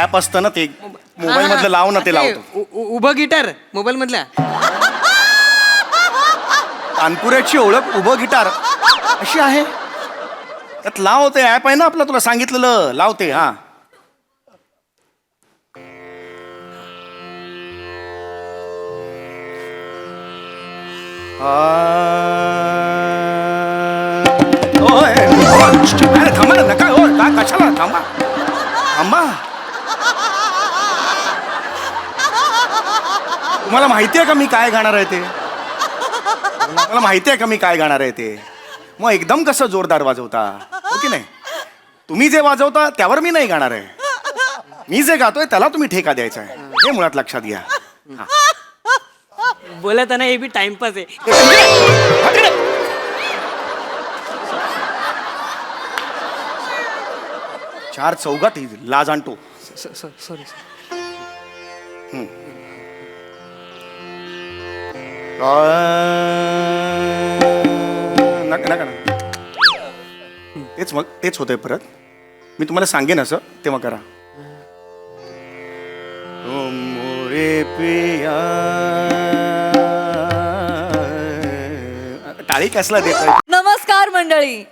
App असतं ना ते मोबाईल मधलं लाव ना ते लावतो. उभं गिटार मोबाईल मधल्या. कानपुऱ्याची ओळख उभं गिटार अशी आहे. त्यात लाव ते ऍप आहे ना आपलं तुला सांगितलेलं लावते. हा अरे थांबा ना नका हो का कशाला थांबा थांबा. तुम्हाला माहिती आहे का मी काय गाणार आहे ते? मला माहिती आहे का मी काय गाणार आहे ते? मग एकदम कसं जोरदार वाजवता हो की नाही? तुम्ही जे वाजवता त्यावर मी नाही गाणार आहे. मी जे गातोय त्याला तुम्ही ठेका द्यायचा आहे हे मुळात लक्षात घ्या. बोलत ना हे बी टाइमपास आहे. चार चौघात लाज आणतो. सॉरी. नका नका ना तेच मग तेच होतंय परत. मी तुम्हाला सांगेन असं तेव्हा करा. ओ मोरे पिया टाळी कसला देतोय? नमस्कार मंडळी,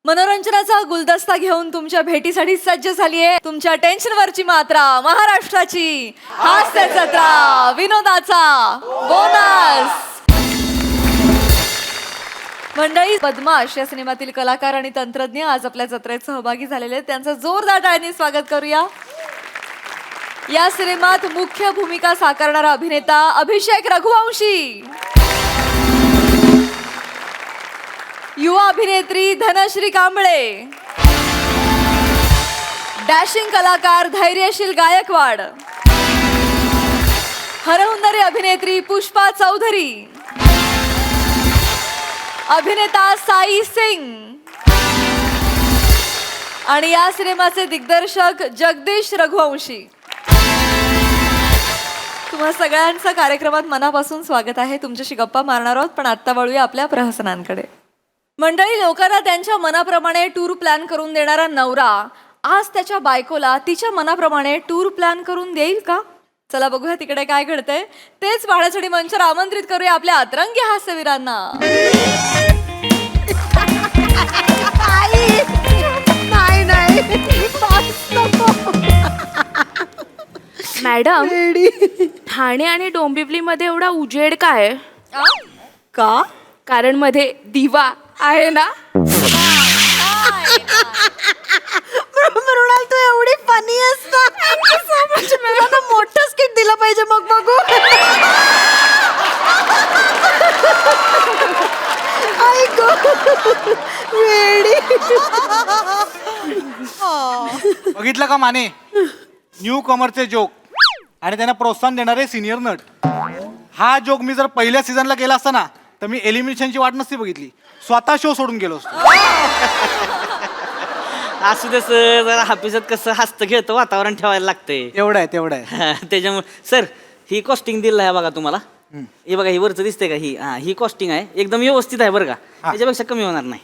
मनोरंजनाचा गुलदस्ता घेऊन तुमच्या भेटीसाठी सज्ज झाली आहे तुमच्या टेन्शनवरची मात्रा, महाराष्ट्राची हास्य जत्रा, विनोदाचा बोनस. मंडळी, बदमाश या सिनेमातील कलाकार आणि तंत्रज्ञ आज आपल्या जत्रेत सहभागी झालेले आहेत. त्यांचं जोरदार टाळ्यांनी स्वागत करूया. या सिनेमात मुख्य भूमिका साकारणारा अभिनेता अभिषेक रघुवंशी, युवा अभिनेत्री धनश्री कांबळे, डॅशिंग कलाकार धैर्यशील गायकवाड, हरहुन्नरी अभिनेत्री पुष्पा चौधरी, अभिनेता साई सिंग आणि या सिनेमाचे दिग्दर्शक जगदीश रघुवंशी. तुम्हा सगळ्यांचं कार्यक्रमात मनापासून स्वागत आहे. तुमच्याशी गप्पा मारणार आहोत, पण आत्ता वळूया आपल्या प्रहसनांकडे. मंडळी, लोकांना त्यांच्या मनाप्रमाणे टूर प्लॅन करून देणारा नवरा आज त्याच्या बायकोला तिच्या मनाप्रमाणे टूर प्लॅन करून देईल का? चला बघूया तिकडे काय घडतंय. तेच पाहण्यासाठी मंचावर आमंत्रित करूया आपल्या अतरंगी हास्यवीरांना. मॅडम, ठाणे आणि डोंबिवलीमध्ये एवढा उजेड काय का? कारण मध्ये दिवा आहे ना. मृणाल, तू एवढी फनी असता. मला मोठं स्किट दिलं पाहिजे मग बघू. बघितलं का माने, न्यू कमरचे जोक आणि त्यांना प्रोत्साहन देणारे सिनियर नट. हा जोक मी जर पहिल्या सीझनला केला असता ना तर मी एलिमिनेशनची वाट नसती बघितली, स्वतः शो सोडून गेलो असतो. असू दे सर, जरा हापिसात कसं हसतं खेळतं वातावरण ठेवायला लागतंय. तेवढं आहे. त्याच्यामुळे सर ही कॉस्टिंग दिलं आहे बघा तुम्हाला. हे बघा, ही वरचं दिसते का? ही कॉस्टिंग आहे, एकदम व्यवस्थित आहे बरं का, त्याच्यापेक्षा कमी होणार नाही.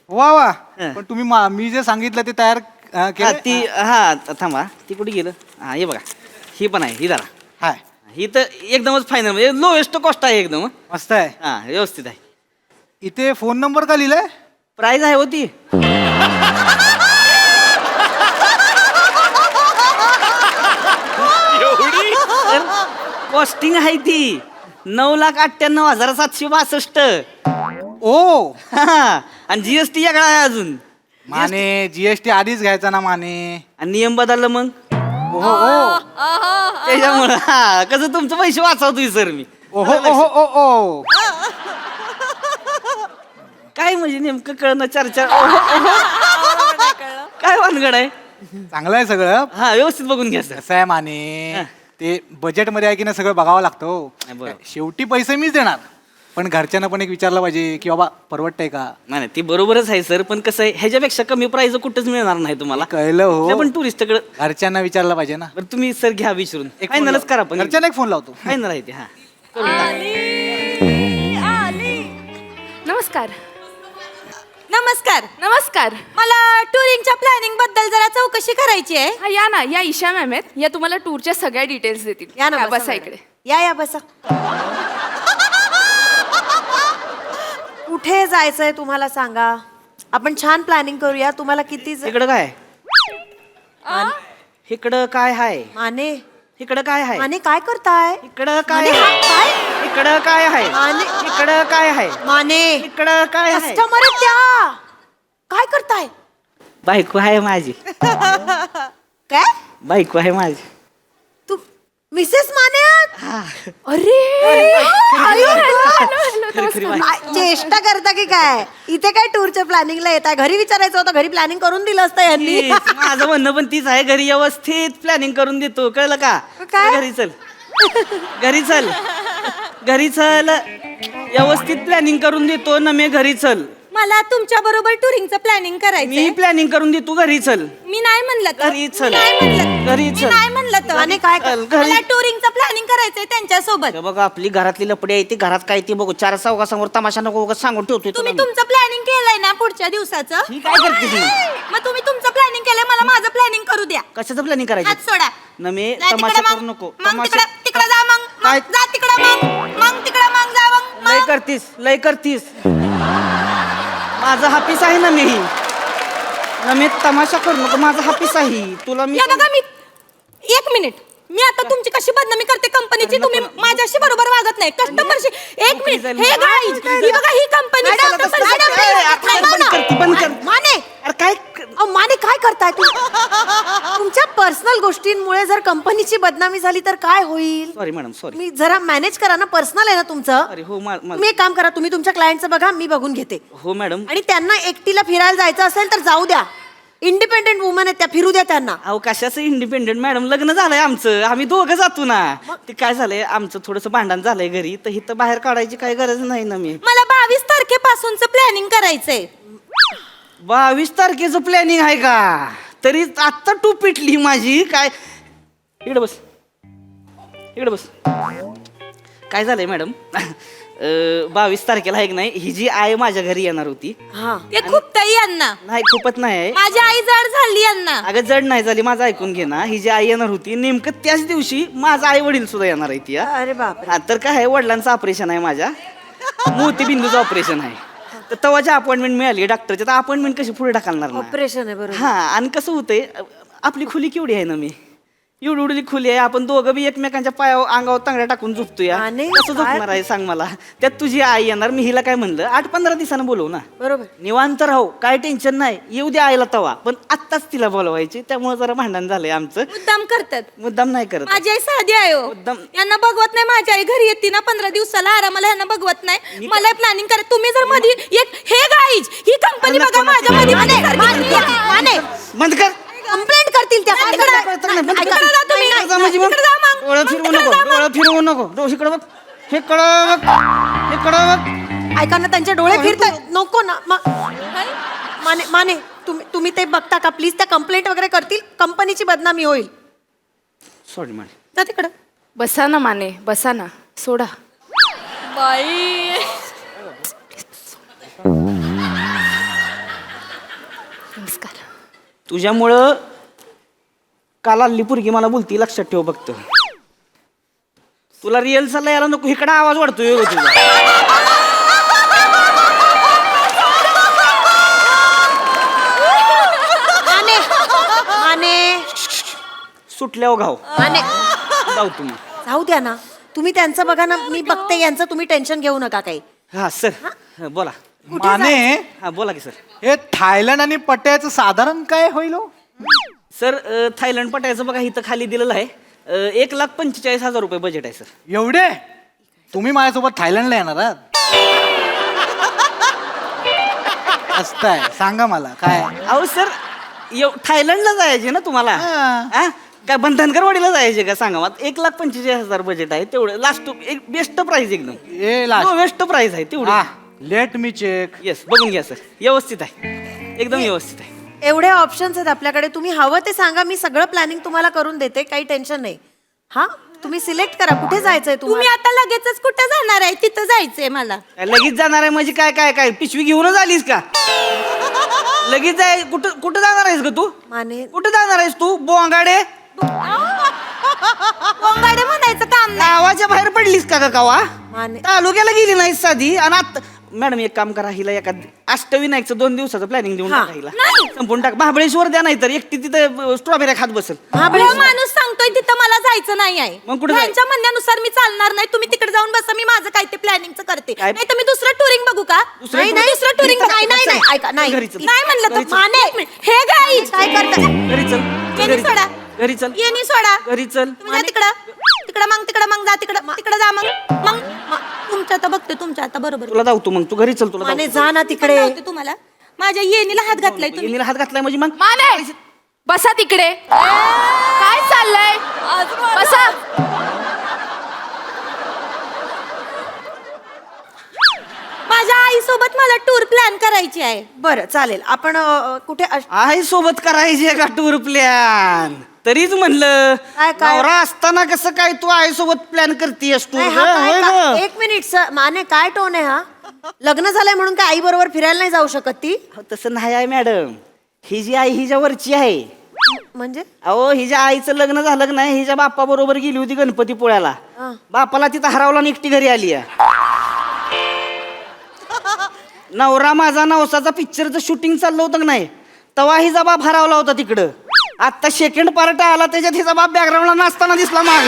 वा पण तुम्ही मी जे सांगितलं ते तयार केलं. थांबा, ती कुठे गेलं? हे बघा, ही पण आहे, ही जरा हाय, ही तर एकदमच फायनल, म्हणजे लोएस्ट कॉस्ट आहे एकदम. मस्त आहे. व्यवस्थित आहे. इथे फोन नंबर का लिहिलाय? प्राइस आहे होती. कॉस्टिंग आहे ती 9,98,762. ओ आणि जीएसटी वेगळा आहे अजून. माने, जीएसटी आधीच घ्यायचा ना माने. आणि नियम बदललं मग ओहो त्याच्यामुळं कसं तुमचं पैसे वाचवतोय सर मी. ओहो काय म्हणजे नेमकं कळणं चर्चा काय वानगड आहे? चांगलं आहे सगळं. व्यवस्थित बघून घ्या सर. कसं आहे माने, ते बजेट मध्ये आहे की नाही सगळं बघावं लागतं. बरोबर. शेवटी पैसे मीच देणार, पण घरच्यांना पण एक विचारलं पाहिजे की बाबा परवडतंय का. नाही ती बरोबरच आहे सर, पण कसं आहे ह्याच्यापेक्षा कमी प्राइस कुठंच मिळणार नाही तुम्हाला. कळलं हो, पण टुरिस्टकडे घरच्यांना विचारलं पाहिजे ना. बरं तुम्ही सर घ्या विचारून. एक फायनलच करा, पण घरच्यांना एक फोन लावतो. फायनल आहे ते. नमस्कार. नमस्कार. नमस्कार. मला टुरिंगच्या प्लॅनिंग बद्दल जरा चौकशी करायची आहे. हा, या ना, या ईशा मॅम आहेत, या तुम्हाला टूरच्या सगळ्या डिटेल्स देतील. या ना, बसा बसा मॅडम. इकडे. या बसा. कुठे जायचंय तुम्हाला सांगा, आपण छान प्लॅनिंग करूया. तुम्हाला किती इकडं काय इकडं काय हाय माने इकडं काय हाय माने काय करताय? इकडं काय माने, आहे काय? इकडं काय आहे माने इकडं काय आहे माने इकडं काय आहे कस्टमर त्या काय करताय? बायको आहे माझी काय बायको आहे माझी तू मिसेस माने आहात? अरे आयो, खरी खरी बाई. काय चेष्टा करता की काय? इथे काय टूरच्या प्लॅनिंगला येत आहे? घरी विचारायचं होतं, घरी प्लॅनिंग करून दिलं असतं यांनी. तीच, माझं म्हणणं पण तीच आहे. घरी व्यवस्थित प्लॅनिंग करून देतो, कळलं का? काय? घरी चल घरी चल घरी चल व्यवस्थित प्लॅनिंग करून देतो ना. मी घरी चल. मला तुमच्या बरोबर टुरिंगचं प्लॅनिंग करायचं. मी प्लॅनिंग करून देतो. घरी चल. मी नाही म्हणलं तर. घरी चल. मी नाही म्हणलं. घरी मी चल. नाही म्हणलं तर. आणि काय चल, घरी. मला टुरिंगचं प्लॅनिंग करायचंय त्यांच्यासोबत. हे बघा आपली घरातली लपडी आहे ती घरात काय ती बघू. चार चौघासमोर तमाशा नको उगाच सांगून ठेवतोय तुला तुम्ही मी. तुमचं प्लॅनिंग केलंय ना पुढच्या दिवसाचं. ही काय करते ती? मग तुम्ही तुमचं प्लॅनिंग केलंय, मला माझं प्लॅनिंग करू द्या. कशाचं प्लॅनिंग करायचं हात सोडा. न मी जा तमाशा तिकडं करू मग. नको. मग तमाशा तिकडं जा मग. काय? मग जा तिकडं मग तिकडं मग जा मग. लय करतीस लय करतीस. माझं हापीस आहे ना मी तमाशा करू नको. माझं हापीस आहे तुला मी या बघा मी 1 मिनिट. मी आता तुमची कशी बदनामी करते कंपनीची. तुम्ही माझ्याशी बरोबर वागत नाही कस्टमरशी. 1 मिनिट. हे गाईज, ही बघा ही कंपनी. बंद कर. माने अरे काय अहो, माने काय करताय तू? तुमच्या पर्सनल गोष्टींमुळे जर कंपनीची बदनामी झाली तर काय होईल? Sorry madam sorry. मी जरा मॅनेज करा ना, पर्सनल आहे ना तुमचं. अरे हो तुम्ही एक काम करा, तुम्ही तुमच्या क्लायंटचं बघा, मी बघून घेते. हो मॅडम. आणि त्यांना एकटीला फिरायला जायचं असेल तर जाऊ द्या. इंडिपेंडेंट वुमन आहेत त्या, फिरू द्या त्यांना. अहो कशाचं इंडिपेंडेंट मॅडम, लग्न झालंय आमचं. आम्ही दोघं जातो ना. ते काय झालंय आमचं थोडंसं भांडण झालंय घरी, तर इथं बाहेर काढायची काही गरज नाही ना. मी मला 22 तारखेपासूनच प्लॅनिंग करायचंय. 22 तारखेचं प्लॅनिंग आहे का? तरी आत्ता टू पिटली माझी. काय इकडे बस इकडे बस. काय झालंय मॅडम 22 तारखेला आहे की नाही, ही जी आई माझ्या घरी येणार होती. हा ते खूप ताई यांना. नाही खूपच नाही आहे. माझी आई जड झाली यांना. अगं जड नाही झाली, माझं ऐकून घे ना. ही जी आई येणार होती नेमकं त्याच दिवशी माझा आई वडील सुद्धा येणार आहे ती. अरे बाप हा तर काय आहे, वडिलांचं ऑपरेशन आहे माझ्या. मोतीबिंदूचं ऑपरेशन आहे. तर तेव्हाची अपॉइंटमेंट मिळाली डॉक्टरची. तर अपॉइंटमेंट कशी पुढे ढकलणार ना. ऑपरेशन आहे बरोबर. हा आणि कसं होतंय, आपली खोली केवढी आहे ना. मी एवढी खोली आहे. आपण दोघं बी एकमेकांच्या पायावर अंगावर तांगड्या टाकून झोपतोय. आणि कसं काय? झोपणार आहे सांग मला. त्यात तुझी आई येणार. मी हिला काय म्हणलं 8-15 दिवसानं बोलवू ना. बरोबर. निवांत राहू, काय टेन्शन नाही. येऊ द्या आईला तवा. पण आत्ताच तिला बोलवायची. त्यामुळे जरा भांडण झालंय आमचं. मुद्दाम करतात. मुद्दाम नाही करत. माझी आई साधी आहे हो. मुद्दाम. यांना बघवत नाही. माझी आई घरी येते ना 15 दिवसाला आरामाला, यांना बघवत नाही. मला प्लॅनिंग करा. तुम्ही जर मध्ये एक हे गाईज ही कंपनी बघा माझ्या मध्ये माने बंद कर. कंप्लेंट करतील त्या. म्हणजे मग डोळं फिरवू नको. डोळं फिरवू नको. इकडं बघ. इकडं बघ. इकडं बघ. ऐका ना, त्यांचे डोळे फिरतात. नको ना माने माने तुम्ही ते बघता का प्लीज? त्या कंप्लेंट वगैरे करतील, कंपनीची बदनामी होईल. Sorry madam. जा तिकडं. बसा ना माने, बसा ना, सोडा. बाई नमस्कार. तुझ्यामुळं काल आली पोरगी मला बोलती, लक्षात ठेव फक्त. तुला रिअल्सला यायला नको. इकडं आवाज वाढतोय हो तुझा. माने माने सुटल्यावर घाव माने जाऊ तुम्ही. जाऊ द्या ना. तुम्ही त्यांचं बघा ना, मी बघते यांचं. तुम्ही टेन्शन घेऊ नका काही. हा सर. हा, बोला. माने हा बोला की सर. हे थायलंड आणि पट्ट्याचं साधारण काय होईल हो? सर थायलंड पटायचं बघा इथं खाली दिलेलं आहे. 1,45,000 रुपये बजेट आहे सर. एवढे? तुम्ही माझ्यासोबत थायलंडला येणार आहात? असताय सांगा मला काय. अहो सर थायलंडला जायचे ना तुम्हाला. हा? काय बंधनगरवाडीला जायचे का सांगा मला. 1,45,000 बजेट आहे तेवढं. लास्ट एक बेस्ट प्राइस एकदम. ए लास्ट बेस्ट प्राइस आहे तेवढं. Let me check. येस बघून घ्या सर. व्यवस्थित आहे एकदम व्यवस्थित आहे. एवढे ऑप्शन्स आहेत आपल्याकडे. तुम्ही हवं ते सांगा, मी सगळं प्लॅनिंग तुम्हाला करून देते. काही टेन्शन नाही. हा तुम्ही सिलेक्ट करा कुठे जायचंय तुम्ही तुम्ही आता लगेचच कुठं जाणार आहे तिथं जायचंय मला लगेच जाणार आहे म्हणजे काय काय काय पिशवी घेऊनच आलीस का लगेच जाय कुठं कुठं जाणार आहेस ग तू माने कुठं जाणार आहेस तू बोंगाडे कोंगाडे म्हणायचं काम नाही गावाच्या बाहेर पडलीस का ग कावा माने तालुक्याला गेली नाहीस साधी आणि आता मॅडम एक काम करा हिला एका अष्टविनायकचं 2 दिवसाचं प्लॅनिंग देऊन हा. टाका हिला संपून टाक महाबळेश्वर द्या नाही तर एकटी तिथं स्ट्रॉबेरी खात बसल हा माणूस सांगतोय तिथं मला जायचं नाही आहे मग कुठं जाय- त्यांच्या म्हणण्यानुसार मी चालणार नाही तुम्ही तिकडे जाऊन बसा मी माझं काय ते प्लॅनिंगचं करते काय? नाही तर मी दुसरं टुरिंग बघू का दुसरं नाही टुरिंग? दुसरं टुरिंग नाही नाही नाही ऐका नाही घरी चल. नाही म्हणलं घरी तर चल. माने हे गाई काय करता घरी चल येणी घरी सोडा. घरी चल येणी सोडा घरी चल तुम्ही जा तिकडं तिकडं मग जा तिकडं जा मग तुमच्या आता बघते तुमच्या आता बरोबर तुला धावतो मग तू घरी चल तुला माने धावतो. जा ना तिकडे लावते तुम्हाला माझ्या येणीला हात घातलाय तुम्ही येणीला हात घातलाय म्हणजे मग माने बसा तिकडे काय चाललंय बसा माझ्या आई सोबत मला टूर प्लॅन करायची आहे बरं चालेल आपण कुठे आई सोबत करायची का टूर प्लॅन तरीच म्हणलं काय? नवरा असताना कसं काय तू आई सोबत प्लॅन करतेस तू नाही, हा काय का- एक मिनिट सर माने काय टोन आहे हा लग्न झालंय म्हणून काय आई बरोबर फिरायला नाही जाऊ शकत ती तसं नाही आहे मॅडम ही जी आई हिच्या वरची आहे म्हणजे अहो हिच्या आईचं लग्न झालं की नाही हिच्या बाप्पा बरोबर गेली होती गणपतीपुळ्याला हा. बापाला तिथं हरवला आणि एकटी घरी आली आहे. नवरा माझा नवसाचा पिक्चरचं शूटिंग चाललं होतं की नाही तेव्हा हिचा बाप हरवला होता तिकडं आता सेकंड पार्ट आला त्याच्यात हिचा बाप बॅकग्राऊंडला नाचताना दिसला माग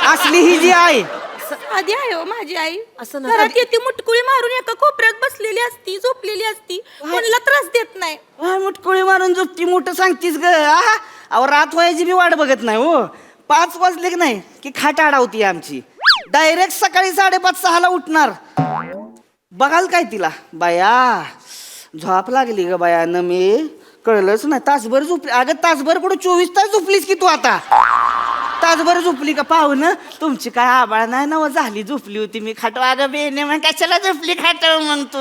असली ही जी आहे आधी आहे हो माझी आई असं नका- घरात येते मुटकुळी मारून एका कोपऱ्यात बसलेली असती झोपलेली असती कोणाला त्रास देत नाही मुटकुळी मारून झोपती मोठं सांगतीस ग आहा. अहो रात व्हायची बी वाट बघत नाही हो 5 वाजले की नाही की खाट आडावती आमची डायरेक्ट सकाळी 5:30-6ला उठणार बघाल काय तिला बाया झोप लागली ग बायानं मी कळलंच नाही तासभर झोपली अगं तासभर कुठं 24 तास झोपलीस की तू आता तासभर झोपली का पाहुणं तुमची काय आबाळ नाही ना झाली झोपली होती मी खाटवा अगं बेने मग कशाला झोपली खाटव मग तू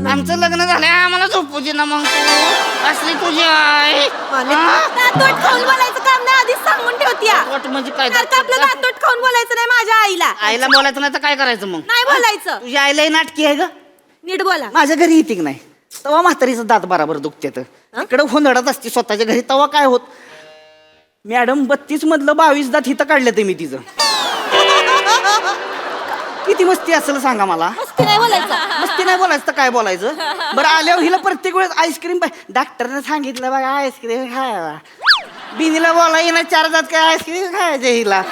आमचं लग्न झालं आम्हाला झोपू दे ना मग तू असली तुझी आई दातोट खाऊन बोलायचं काम नाही आधीच सांगून ठेवती या. वाट म्हणजे काय सारखं आपलं दातोट खाऊन बोलायचं नाही माझ्या आईला आईला बोलायचं नाही तर काय करायचं मग नाही बोलायचं तुझी आईलाही नाटकी आहे ग नीट बोला माझ्या घरी येते की नाही तेव्हा म्हातारीचं दात बराबर दुखते इकडं हुंदडत असते स्वतःच्या घरी तेव्हा काय होत मॅडम 32 मधलं 22 दात हिथं काढलं ते मी तिचं किती मस्ती असेल सांगा मला मस्ती नाही बोलायचं मस्ती नाही बोलायचं तर काय बोलायचं बरं आल्यावर हिला प्रत्येक वेळेस आईस्क्रीम डॉक्टरने सांगितलं बघा आईस्क्रीम खायला बिनीला बोला येणार 4 दात काय आईस्क्रीम खायचे हिला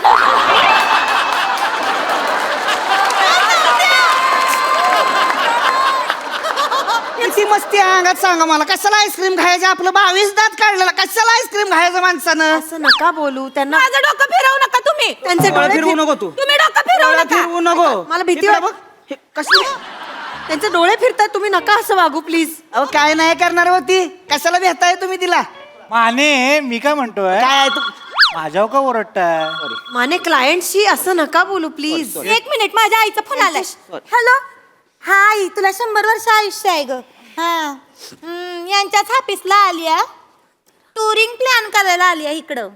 किती मस्ती आहे अंगात सांगा मला कशाला आईस्क्रीम खायचं आपलं 22 दात काढलेला कशाला आईस्क्रीम खायचं माणसानं असं नका बोलू त्यांना माझं डोकं फिरवू नका तुम्ही त्यांचे डोळे डोळे फिरवू नको तू तुम्ही डोकं फिरवू डोळे नका फिरवू नको मला भीती इकडं वाट- बघ. हे कसली त्यांचे डोळे फिरतात तुम्ही नका असं वागू प्लीज अहो काय नाही करणार होती कशाला भेटताय तुम्ही तिला माने मी काय म्हणतोय काय आहे तू माझ्यावर का ओरडताय माने क्लायंटशी असं नका बोलू प्लीज एक मिनिट माझ्या आईचा फोन आलाय Sorry. हॅलो हा आई तुला 100 वर्ष आयुष्य आहे ग हा यांच्याच ऑफिसला आली आहे टुरिंग प्लॅन करायला आली आहे इकडं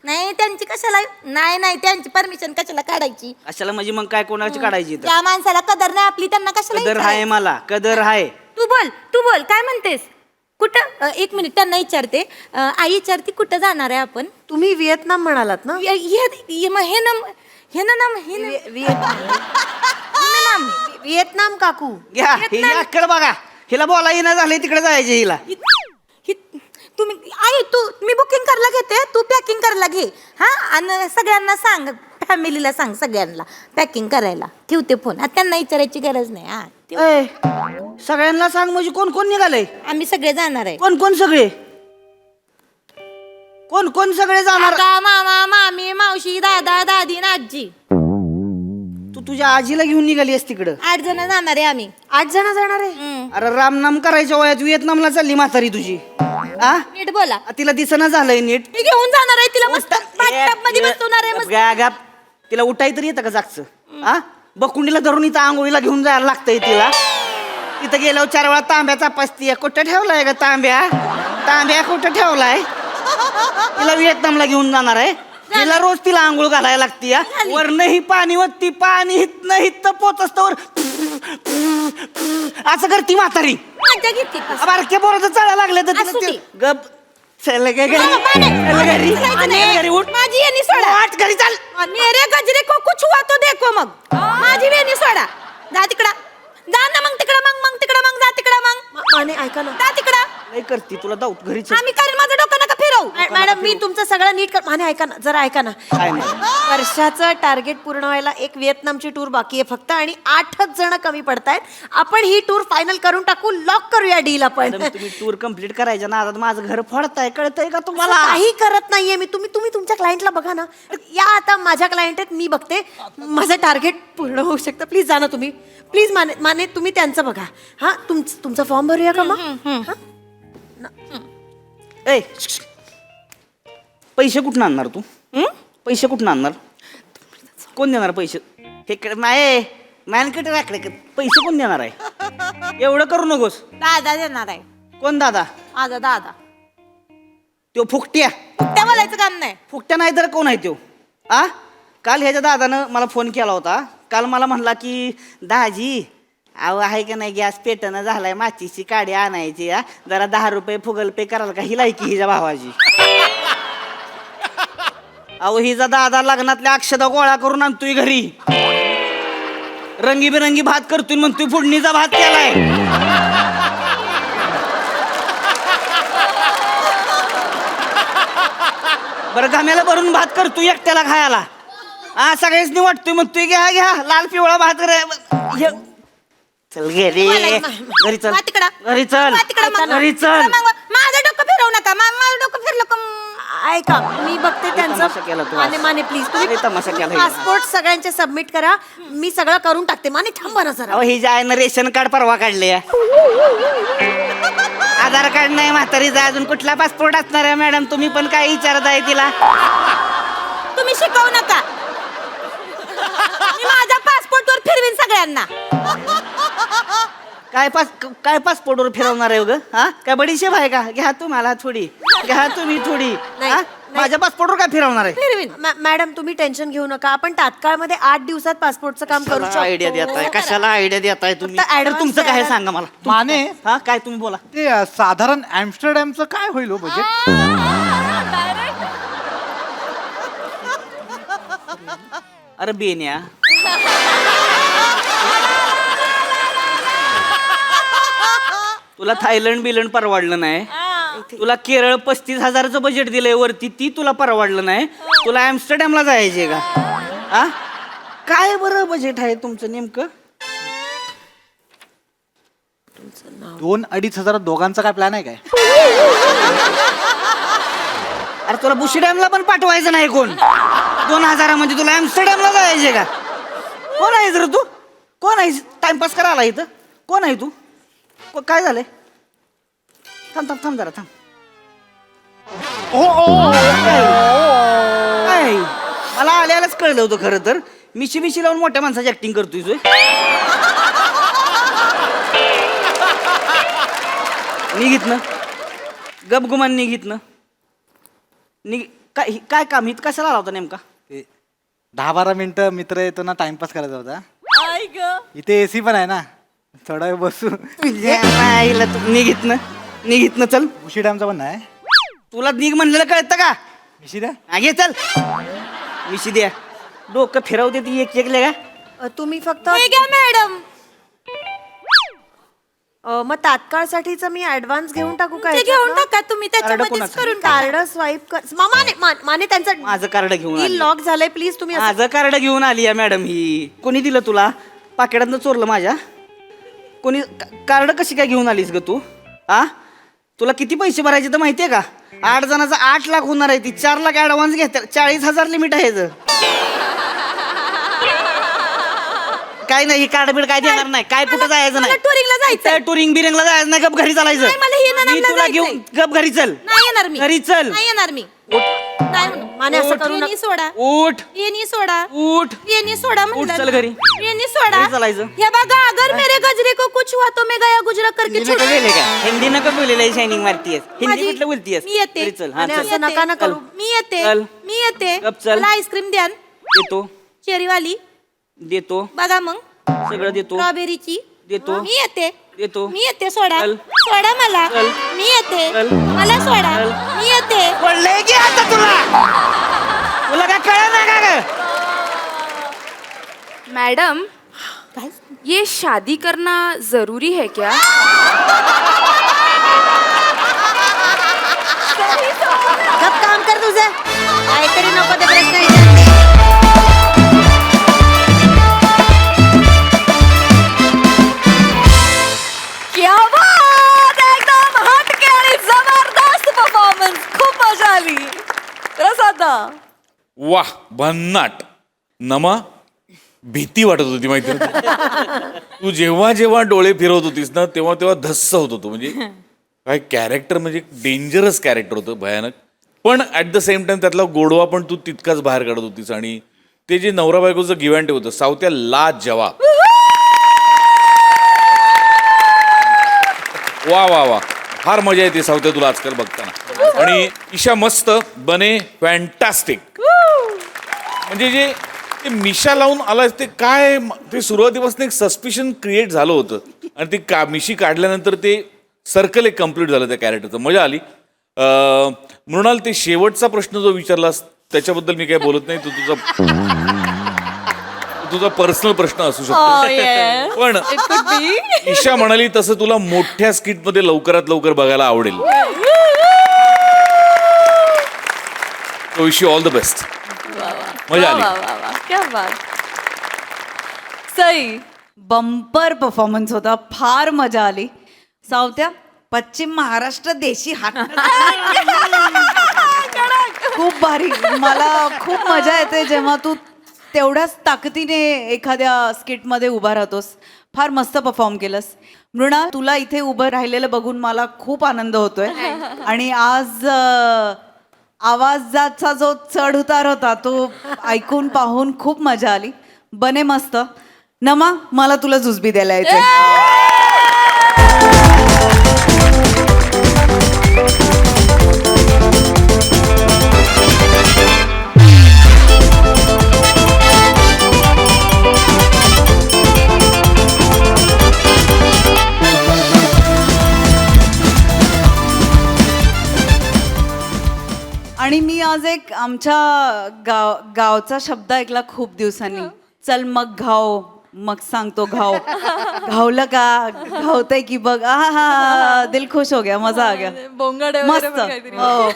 नाही त्यांची कशाला नाही त्यांची परमिशन कशाला काढायची कशाला म्हणजे मग काय कोणाची काढायची इथं? त्या माणसाला कदर नाही आपली त्यांना कशाला कदर विचारायचं? आहे मला कदर आहे तू बोल काय म्हणतेस कुठं एक मिनिट त्यांना विचारते आई विचारते कुठं जाणार आहे आपण तुम्ही व्हिएतनाम म्हणालात ना व्हिएतनाम काकू घ्या हिला अक्कल बघा हिला बोला येणं झालंय तिकडे जायचे हिला तुम्ही आई मी बुकिंग करायला घेते तू पॅकिंग करायला घे हा आणि सगळ्यांना सांग फॅमिलीला सांग सगळ्यांना पॅकिंग करायला ठेवते फोन आता त्यांना विचारायची गरज नाही हा ठेव. ए, सगळ्यांना सांग म्हणजे कोण कोण निघालंय आम्ही सगळे जाणार आहे कोण कोण सगळे कोण कोण सगळे जाणार काका मामा मामी मावशी दादा दादी आणि आजी तू तुझ्या आजीला घेऊन निघालीस तिकडं 8 जण जाणार आहे आम्ही 8 जण जाणार आहे अरे रामनाम करायच्या वयात व्हिएतनामला चालली म्हातारी तुझी आ नीट बोला तिला दिसना झालंय नीट मी घेऊन जाणार आहे तिला मस्त बाथटब मध्ये बसवणार आहे मस्त गाप तिला उठाय तरी येतं का जागचं आ बकुंडीला धरून इथं आंघोळीला घेऊन जायला लागतंय तिला तिथं गेल्यावर 4 वेळा तांब्याचा पसतीय. कुठं ठेवलाय ग तांब्या? तांब्या कुठं ठेवलाय? तिला व्हिएतनामला घेऊन जाणार आहे. तिला रोज तिला आंघोळ घालायला लागती. वरनं ही पाणी वरती पाणी हितनं हित पोचस्तवर असं करती म्हातारी. मजा घेते ती. बारक्या पोराचं चढा लागले तर असू दे. गप चल गे घरी. हो, माने. चल घरी. जायचं घरी उठ. माझी येणी सोडा. वाट घरी चाल. मेरे गजरे को कुछ हुआ तो देखो मग. माझी वेणी सोडा. जा तिकडं. जा ना मग तिकडं मग तिकडं मग जा तिकडं मग. माने ऐका ना. जा तिकडं. नाही करती तुला दाऊत घरी चल. आम्ही करेन माझं डोकं नका फिरवू. मॅडम मी तुमचं सगळं नीट कर. माने ऐका ना, जरा ऐका ना. काय नाही. वर्षाचं टार्गेट पूर्ण व्हायला एक व्हिएतनामची टूर बाकी आहे फक्त आणि 8च जण कमी पडतायत. आपण ही टूर फायनल करून टाकू. लॉक करूया डील आपण. मॅडम, तुम्ही टूर कम्प्लीट करायच्या ना. आता माझं घर फोडताय. कळतंय का मला तुम्हाला? काही करत नाहीये मी. तुम्ही तुमच्या क्लायंटला बघा ना. या आता माझ्या क्लायंट आहेत, मी बघते. माझं टार्गेट पूर्ण होऊ शकतं. प्लीज जा ना तुम्ही. प्लीज माने तुम्ही त्यांचं बघा. हा तुमचा फॉर्म भरूया का मग? हा? ए पैसे कुठून आणणार तू? पैसे कुठून आणणार? कोण देणार पैसे? हे नाही मॅनकडे राखले पैसे कोण देणार आहे? एवढं करू नकोस. दादा देणार आहे. कोण दादा? माझा दादा. तो फुकट्या. त्या बोलायचं काम नाही. फुकट्या नाही तर कोण आहे तो? आ काल ह्याच्या दादानं मला फोन केला होता. काल मला म्हणला की दाजी अहो आहे का नाही गॅस पेटणं झालाय, माचीची काडी आणायची. जरा 10 रुपये फुगल पे कराल का? ही लायकी हिच्या भावाची. अहो हिचा दादा लग्नातल्या अक्षदा गोळा करून आणतोय घरी. रंगीबेरंगी भात करतोय म्हणतोय फोडणीचा भात केलाय. बरं घाम्याला भरून भात करतोय एकट्याला खायला. हा सगळ्यांनी वाटतोय म्हणतोय घ्या घ्या लाल पिवळा भात चल घरी. घरी चल. वा तिकडं. घरी चल. वा तिकडं मग. घरी चल. मग माझं डोकं फिरवू नका. माझं डोकं फिरलं का ऐका मी बघते तमाशा केला त्यांचं. तू माने आज. माने प्लीज लय तमाशा केला हिने. पासपोर्ट सगळ्यांचे सबमिट करा. मी सगळं करून टाकते. माने थांबा ना जरा. अहो ही जे आहे ना रेशन कार्ड परवा काढले. आधार कार्ड नाही म्हातारीचा. अजून कुठला पासपोर्ट असणार आहे मॅडम? तुम्ही पण काय विचारताय तिला? तुम्ही शिकवू नका. मी माझ्या पासपोर्टवर फिरवीन सगळ्यांना. काय पासपोर्टवर फिरवणार आहे ग? हा काय बडीशेप आहे का? घ्या तुम्हाला थोडी. घ्या तुम्ही थोडी. हा? माझ्या पासपोर्टवर काय फिरवणार आहे? फिरवीन. मॅडम तुम्ही टेन्शन घेऊ नका. आपण तात्काळमध्ये 8 दिवसात पासपोर्टचं काम करू शकतो. आयडिया देताय? कशाला आयडिया देताय तुम्ही? फक्त advance तुमचं काय आहे द्यायला- सांगा मला. माने हा काय तुम्ही बोला. ते साधारण ॲम्स्टरडॅमचं काय होईल हो बजेट? अरे बेन्या तुला थायलंड बिलंड परवडलं नाही. तुला केरळ 35,000चं बजेट दिलंय वरती, ती तुला परवडलं नाही. तुला ॲम्स्टरडॅमला जायचे का? हा काय बरं बजेट आहे तुमचं नेमकं? 2-2.5 हजार दोघांचा काय प्लॅन आहे काय? अरे तुला बुशी डॅमला पण पाठवायचं नाही कोण. 2,000 म्हणजे तुला ॲम्स्टरडॅमला जायचे का? कोण आहेस रे तू? कोण आहेस? टाइमपास करायला इथं? कोण आहे तू? काय झालंय? थांब थांब थांब जरा थांब. काय? मला आल्यालाच कळलं होतं खरं तर. मिशी लावून मोठ्या माणसाची ऍक्टिंग करतोय तू. निघित ना गपगुमान निघित ना काय काय काम इथं कशाला आला होता नेमका? 10-12 मिनिटं मित्र येतो ना, टाइमपास करायचा होता. इथे एसी पण आहे ना, थोडा वेळ बसू. निघित ना चल. उशी डॅमचा पण नाही. तुला निघ म्हणलेलं कळतं का? मिशी द्या. आगे चल. मिशी द्या. डोकं फिरवते ती एक का? तुम्ही फक्त हे घ्या मॅडम. मग तात्काळसाठीचं मी ऍडव्हान्स घेऊन टाकू का? ते घेऊन टाका तुम्ही. त्याच्यामध्येच कोणाचं? करून टाका. कार्ड स्वाईप कर. माने त्यांचं माझं कार्ड घेऊन आली. लॉक झालंय. प्लीज तुम्ही असं- माझं कार्ड घेऊन आली आहे मॅडम ही. कोणी दिलं तुला? पाकिटातनं चोरलं माझ्या? कोणी कार्ड कशी काय घेऊन आलीस ग तू? आ तुला किती पैसे भरायचे तर माहितीये का? 8 जणांचा 8 लाख होणार आहे. ती 4 लाख ऍडव्हान्स घेते. 40,000 लिमिट आहे ह्याचं. काय नाही कार्ड बिड काय देणार नाही. काय कुठं जायचं मला नाही. टुरिंगला जायचंय. टुरिंग बिरिंगला जायचं नाही. गप घरी चालायचं. नाही, मला हिनानामला मी तुला जायचंय. घेऊन गप घरी चल. नाही येणार मी. घरी चल. नाही येणार मी. उठ. नाही होणार. माने असं करू येणी सोडा उठ येणी सोडा उठ येणी सोडा म्हणलं चल घरी. येणी सोडा घरी चालायचं. हे बघा अगर मेरे गजरे को कुछ हुआ तो मैं गया गुजरा करके हिंदी नका बोलले का हिंदी नका बोललेलं आहे शायनिंग मारतीयस हिंदी माझी- कुठलं बोलतीयस मी येते. घरी चल हा आणि चल असं नका ना करू. मी येते चल. मी येते गप चल. मला आईस्क्रीम द्या देतो चेरीवाली देतो बघा मग सगळं देतो स्ट्रॉबेरीची देतो. मी येते देतो. मी येते सोडा चल. सोडा मला चल. मी येते चल. मला सोडा चल. मी येते पडलंय की आता तुला काय कळलं नाही का ग? मैडम ये शादी करना जरूरी है क्या? गप काम कर तुझं काहीतरी नको ते प्रश्न विचार. क्या बात! एकदम हटके आणि जबरदस्त परफॉर्मन्स, खूप मजा आली. प्रसादा वाह भन्नाट. नमा भीती वाटत होती माहिती आहे? तू जेव्हा जेव्हा डोळे फिरवत होतीस ना तेव्हा तेव्हा धस्स होत होतो. म्हणजे काय कॅरेक्टर, म्हणजे डेंजरस कॅरेक्टर होतं, भयानक. पण ऍट द सेम टाइम त्यातला गोडवा पण तू तितकाच बाहेर काढत होतीस. आणि ते जे नवरा बायकोचं गिव्ह अँड टेक होतं सावत्या ला जवाब. वा वा वा, फार मजा येते सावत्या तुला आजकाल बघताना. आणि ईशा मस्त, बने फॅन्टास्टिक. म्हणजे जे ते मिशा लावून आलास ते काय, ते सुरुवातीपासून एक सस्पिशन क्रिएट झालं होतं आणि ती मिशी काढल्यानंतर ते सर्कल एक कम्प्लीट झालं त्या कॅरेक्टरचं. मजा आली. मृणाल, ते शेवटचा प्रश्न जो विचारलास त्याच्याबद्दल मी काही बोलत नाही. तुझा पर्सनल प्रश्न असू शकतो. पण ईशा म्हणाली तसं तुला मोठ्या स्किटमध्ये लवकरात लवकर बघायला आवडेल. Wish you all the best. मजा आली. क्या बात. सई बंपर परफॉर्मन्स होता, फार मजा आली. सावत्या पश्चिम महाराष्ट्र देशी हात खूप भारी. मला खूप मजा येते जेव्हा तू तेवढ्याच ताकदीने एखाद्या स्किटमध्ये उभा राहतोस. फार मस्त परफॉर्म केलंस. मृणाल, तुला इथे उभं राहिलेलं बघून मला खूप आनंद होतोय. आणि आज आवाजाचा जो चढ उतार होता तो ऐकून पाहून खूप मजा आली. बने मस्त. नमा, मला तुला जुजबी द्यायला यायचंय. आणि मी आज एक आमच्या गावचा शब्द ऐकला खूप दिवसांनी. चल मग घाव, मग सांगतो घाव. घावलं का, घावतंय की बघ. हा, दिल खुश हो गया, मजा आ गया. बोंगाडे मस्त. हो,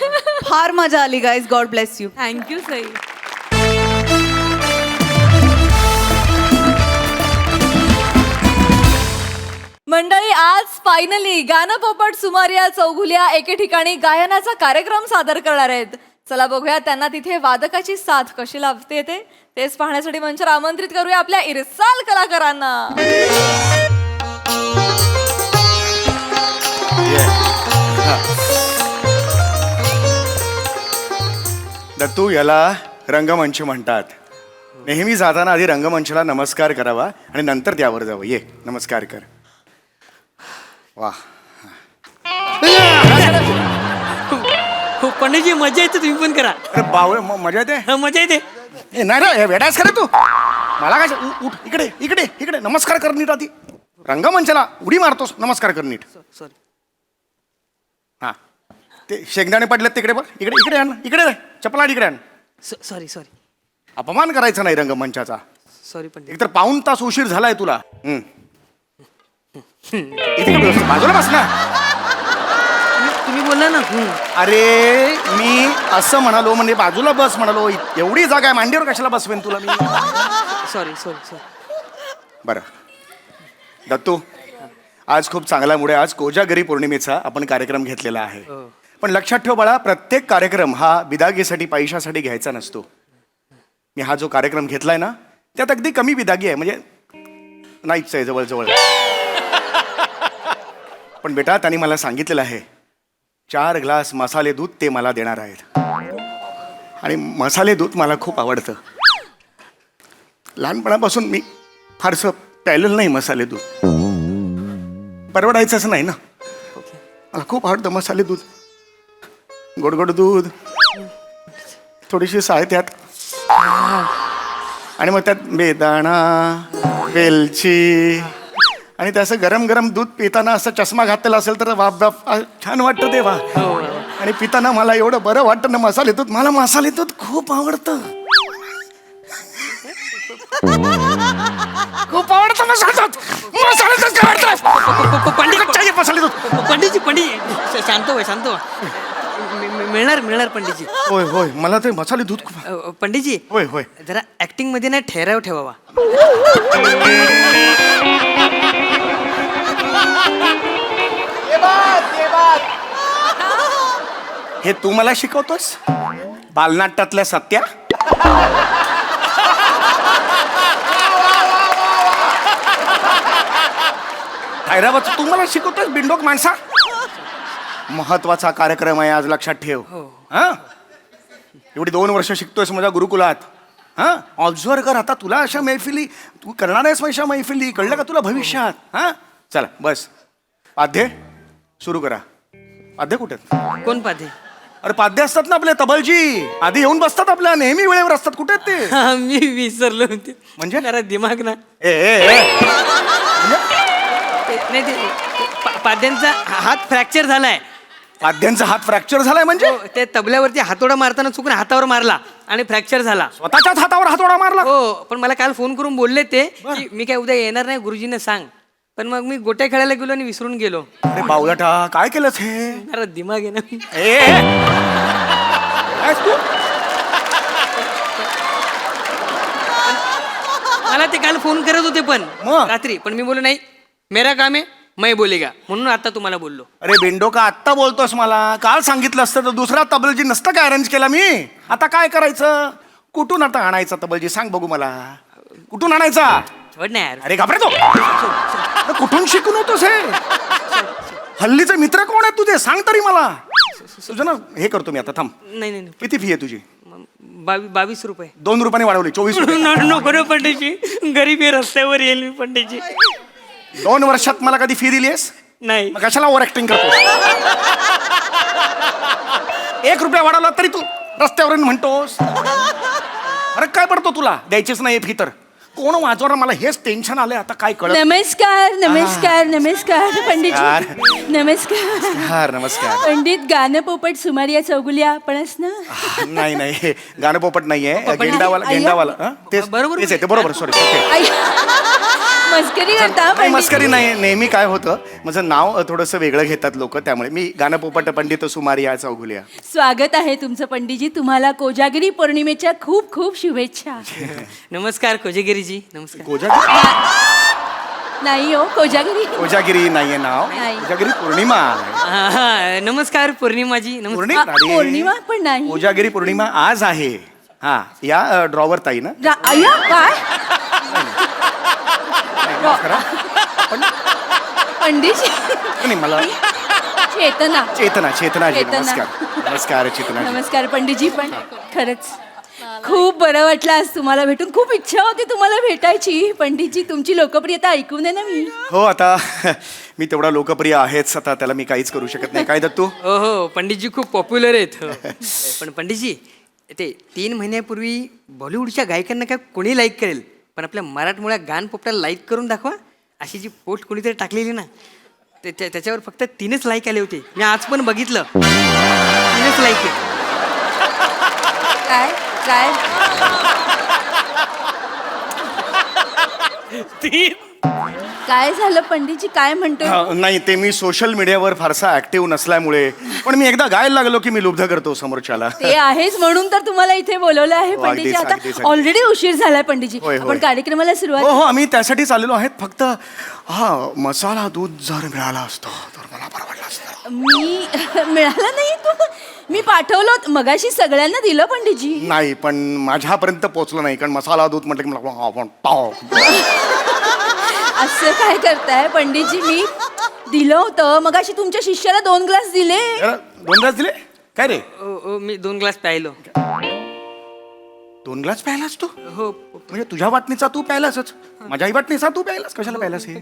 फार मजा आली guys. God bless you. Thank you Sai. मंडळी, आज फायनली गाणं पोपट सुमारिया चौगुल्या एके ठिकाणी गायनाचा कार्यक्रम सादर करणार आहेत. चला बघूया त्यांना तिथे वादकाची साथ कशी लाभते तेच पाहण्यासाठी मंचावर आमंत्रित करूया आपल्या इरसाल कलाकारांना. दत्तू, याला रंगमंच म्हणतात. नेहमी जाताना आधी रंगमंचाला नमस्कार करावा आणि नंतर त्यावर जावं. ये, नमस्कार कर. वा, पंडितजी मजा येते, तुम्ही पण करा. अरे बावळे, मजा येते. मजा येते. ए, नाही रे, वेडायस खरं तू. मला काय उठ, इकडे इकडे इकडे. नमस्कार कर नीट आधी. रंगमंचाला उडी मारतोस, नमस्कार कर नीट. सॉरी. हा, ते शेंगदाणे पडलेत तिकडे बघ. इकडे इकडे आण, इकडे रे. चपला इकडे आण. सॉरी सॉरी अपमान करायचा नाही रंगमंचाचा. सॉरी पंडित. एकतर पाऊण तास उशीर झालाय तुला. इथे बस, बाजूला बस ना. तुम्ही बोलला ना. अरे मी असं म्हणालो, म्हणजे बाजूला बस म्हणालो. एवढी जागा आहे, मांडीवर कशाला बसवेन तुला मी. Sorry sorry sorry. बरं दत्तू, आज खूप चांगला मूड आहे. आज कोजागरी पौर्णिमेचा आपण कार्यक्रम घेतलेला आहे. पण लक्षात ठेव बाळा, प्रत्येक कार्यक्रम हा बिदागीसाठी, पैशासाठी घ्यायचा नसतो. मी हा जो कार्यक्रम घेतलाय ना त्यात अगदी कमी बिदागी आहे, म्हणजे नाहीच आहे जवळजवळ. पण बेटा, त्यांनी मला सांगितलेलं आहे 4 ग्लास मसाले दूध ते मला देणार आहेत. आणि मसाले दूध मला खूप आवडतं. लहानपणापासून मी फारसं प्यायलेलं नाही मसाले दूध, परवडायचंच नाही ना. मला खूप आवडतं मसाले दूध, गोड गोड दूध, थोडीशी साय त्यात, आणि मग त्यात बेदाणा, वेलची, आणि ते असं गरम गरम दूध पिताना असं चष्मा घातलेला असेल तर वाफ वाफ छान वाटतं तेव्हा. आणि पिताना मला एवढं बरं वाटतं ना मसाले दूध. मला मसाले दूध खूप आवडतं, खूप आवडतं मसाले दूध. मसाले दूध काय आवडतं? पंडित मसाले दूध. पंडितजी शांत व्हा, शांत व्हा. मिळणार पंडितजी. होय होय, मला ते मसाले दूध खूप. पंडितजी होय होय. जरा ऍक्टिंग मध्ये ना ठहराव ठेवावा. हे तू मला शिकवतोस बालनाट्यातल्या सत्या? हैराबाद तू मला शिकवतोस बिंडोक माणसा? महत्वाचा कार्यक्रम आहे आज, लक्षात ठेव. हा, एवढी 2 वर्ष शिकतोयस माझ्या गुरुकुलात. हा, ऑब्झर्व कर आता. तुला अशा मैफिली तू करणार आहेस, अशा मैफिली, कळलं का तुला भविष्यात? हा, चला बस. पाध्ये सुरू करा. पाध्ये कुठे आहेत? कोण पाहते? अरे पाध्ये असतात ना आपले तबलजी, आधी येऊन बसतात आपल्या, नेहमी वेळेवर असतात. कुठे आहेत ते? मी विसरलो होते. म्हणजे? जरा दिमाग ना. ए, ए, ए. नाही ते पाद्यांचा हात फ्रॅक्चर झालाय. पाद्यांचा हात फ्रॅक्चर झालाय म्हणजे? हो, ते तबल्यावरती हातोडा मारताना चुकून हातावर मारला आणि फ्रॅक्चर झाला. स्वतःच्याच हातावर हातोडा मारला? हो, पण मला काल फोन करून बोलले ते की मी काय उद्या येणार नाही, गुरुजींना सांग. पण मग मी गोट्या खेळायला गेलो आणि विसरून गेलो. अरे बावळटा, काय केलंस हे? जरा दिमाग आहे ना. ए, ए. कायस तू? मला ते काल फोन करत होते पण मग? रात्री, पण मी बोललो नाही, मेरा काम आहे, मैं बोलेगा, म्हणून आता तुम्हाला बोललो. अरे बेंडो, का आत्ता बोलतोस मला? काल सांगितलं असतं तर दुसरा तबलजी नसतं काय अरेंज केला मी? आता काय करायचं? कुठून आता आणायचा तबलजी? सांग बघू मला, कुठून आणायचा? सोड ना यार. अरे घाबरतो. कुठून शिकून होतोस हे? हल्लीचे मित्र कोण आहेत तुझे? सांग तरी मला. तुझं ना हे करतो मी आता, थांब. नाही नाही किती फी आहे तुझी? 22 रुपये. 2 रुपयाने वाढवली, 24 रुपये. नको रे पंडितजी, गरीबी रस्त्यावर येईल मी पंडितजी. 2 वर्षात मला कधी फी दिलीस? नाही. मग कशाला ओव्हर ऍक्टिंग करतो? 1 रुपया वाढवला तरी तू रस्त्यावर म्हणतोस. अरे काय पडतो तुला? द्यायचीच नाही फी तर. कोण वाजवणार? मला हेच टेन्शन आलंय आता, काय कळत. नमस्कार नमस्कार नमस्कार पंडितजी. नमस्कार. नमस्कार. पंडित गाणं पोपट सुमारिया चौगुल्या आपणच ना? नाही नाही, गाणं पोपट नाहीये, पंडित, गेंडावाला. अय्या. गेंडावाला. हं? तेच बरोबर. तेच आहे ते, बरोबर. सॉरी. आई, मस्करी करता नाही, पंडित? मस्करी नाही. नेहमी काय होतं, माझं नाव थोडंसं वेगळं घेतात लोक, त्यामुळे मी गाणं पोपट पंडित सुमारिया चौगुल्या. स्वागत आहे तुमचं पंडितजी. तुम्हाला कोजागिरी पौर्णिमेच्या खूप खूप शुभेच्छा. नमस्कार कोजेगिरीजी. नमस्कार. नाही हो, कोजागिरी. कोजागिरी नाहीये नाव, नाही. कोजागिरी पौर्णिमा आहे. नमस्कार पौर्णिमाजी. नमस्कार. पौर्णिमा अरे, पौर्णिमा पण नाही. कोजागिरी पौर्णिमा आज आहे. हा, या ड्रॉवर ताई ना? अय्या, काय पंडितजी? नाही, मला चेतना. चेतना. चेतनाजी, चेतना. नमस्कार. नमस्कार चेतना. नमस्कार पंडितजी. पण खरंच खूप बरं वाटलं आज तुम्हाला भेटून. खूप इच्छा होती तुम्हाला भेटायची पंडितजी. तुमची लोकप्रियता ऐकून आहे ना मी. हो, आता मी तेवढा लोकप्रिय आहेच, आता त्याला मी काहीच करू शकत नाही. काय दत्तू? हो हो, पंडितजी खूप पॉप्युलर आहेत. हो. पण पंडितजी, ते 3 महिन्यापूर्वी बॉलिवूडच्या गायकांना काय कोणी लाईक करेल, पण आपल्या मराठमोळ्या गान पोपटाला लाईक करून दाखवा, अशी जी पोस्ट कोणीतरी टाकलेली ना, त्याच्यावर फक्त 3च लाईक आले होते. मी आज पण बघितलं, 3च लाईक आहे. काय काय काय झालं पंडितजी? काय म्हणतो? नाही, ते मी सोशल मीडियावर फारसा ऍक्टिव्ह नसल्यामुळे, पण मी एकदा गायला लागलो की मी लुब्ध करतो समोरच्याला. ते आहेच, म्हणून तर तुम्हाला इथे बोलवलं आहे हो, पंडितजी. अगदीच, आता अगदीच. ऑलरेडी उशीर झालाय पंडितजी. होय, होय. आपण कार्यक्रमाला हो सुरुवात. हो, आम्ही त्यासाठीच आलेलो आहेत. फक्त हा मसाला दूध जर मिळाला असतो तर मला बरं वाटलं असतं. मी मिळाला नाही तो. मी पाठवलं होतं मगाशी, सगळ्यांना दिलं पंडितजी. नाही, पण माझ्यापर्यंत पोहोचलं नाही, कारण मसाला दूध म्हटलं की मला आपण पाव. असं काय करताय पंडितजी? मी दिलं होतं मगाशी तुमच्या शिष्याला 2 ग्लास दिले. 2 ग्लास दिले काय रे? मी 2 ग्लास प्यायलो. 2 ग्लास प्यायलास तू हो म्हणजे तुझ्या वाटणीचा तू प्यायलासच माझ्याही वाटणीचा तू प्यायलास कशाला प्यायलास हे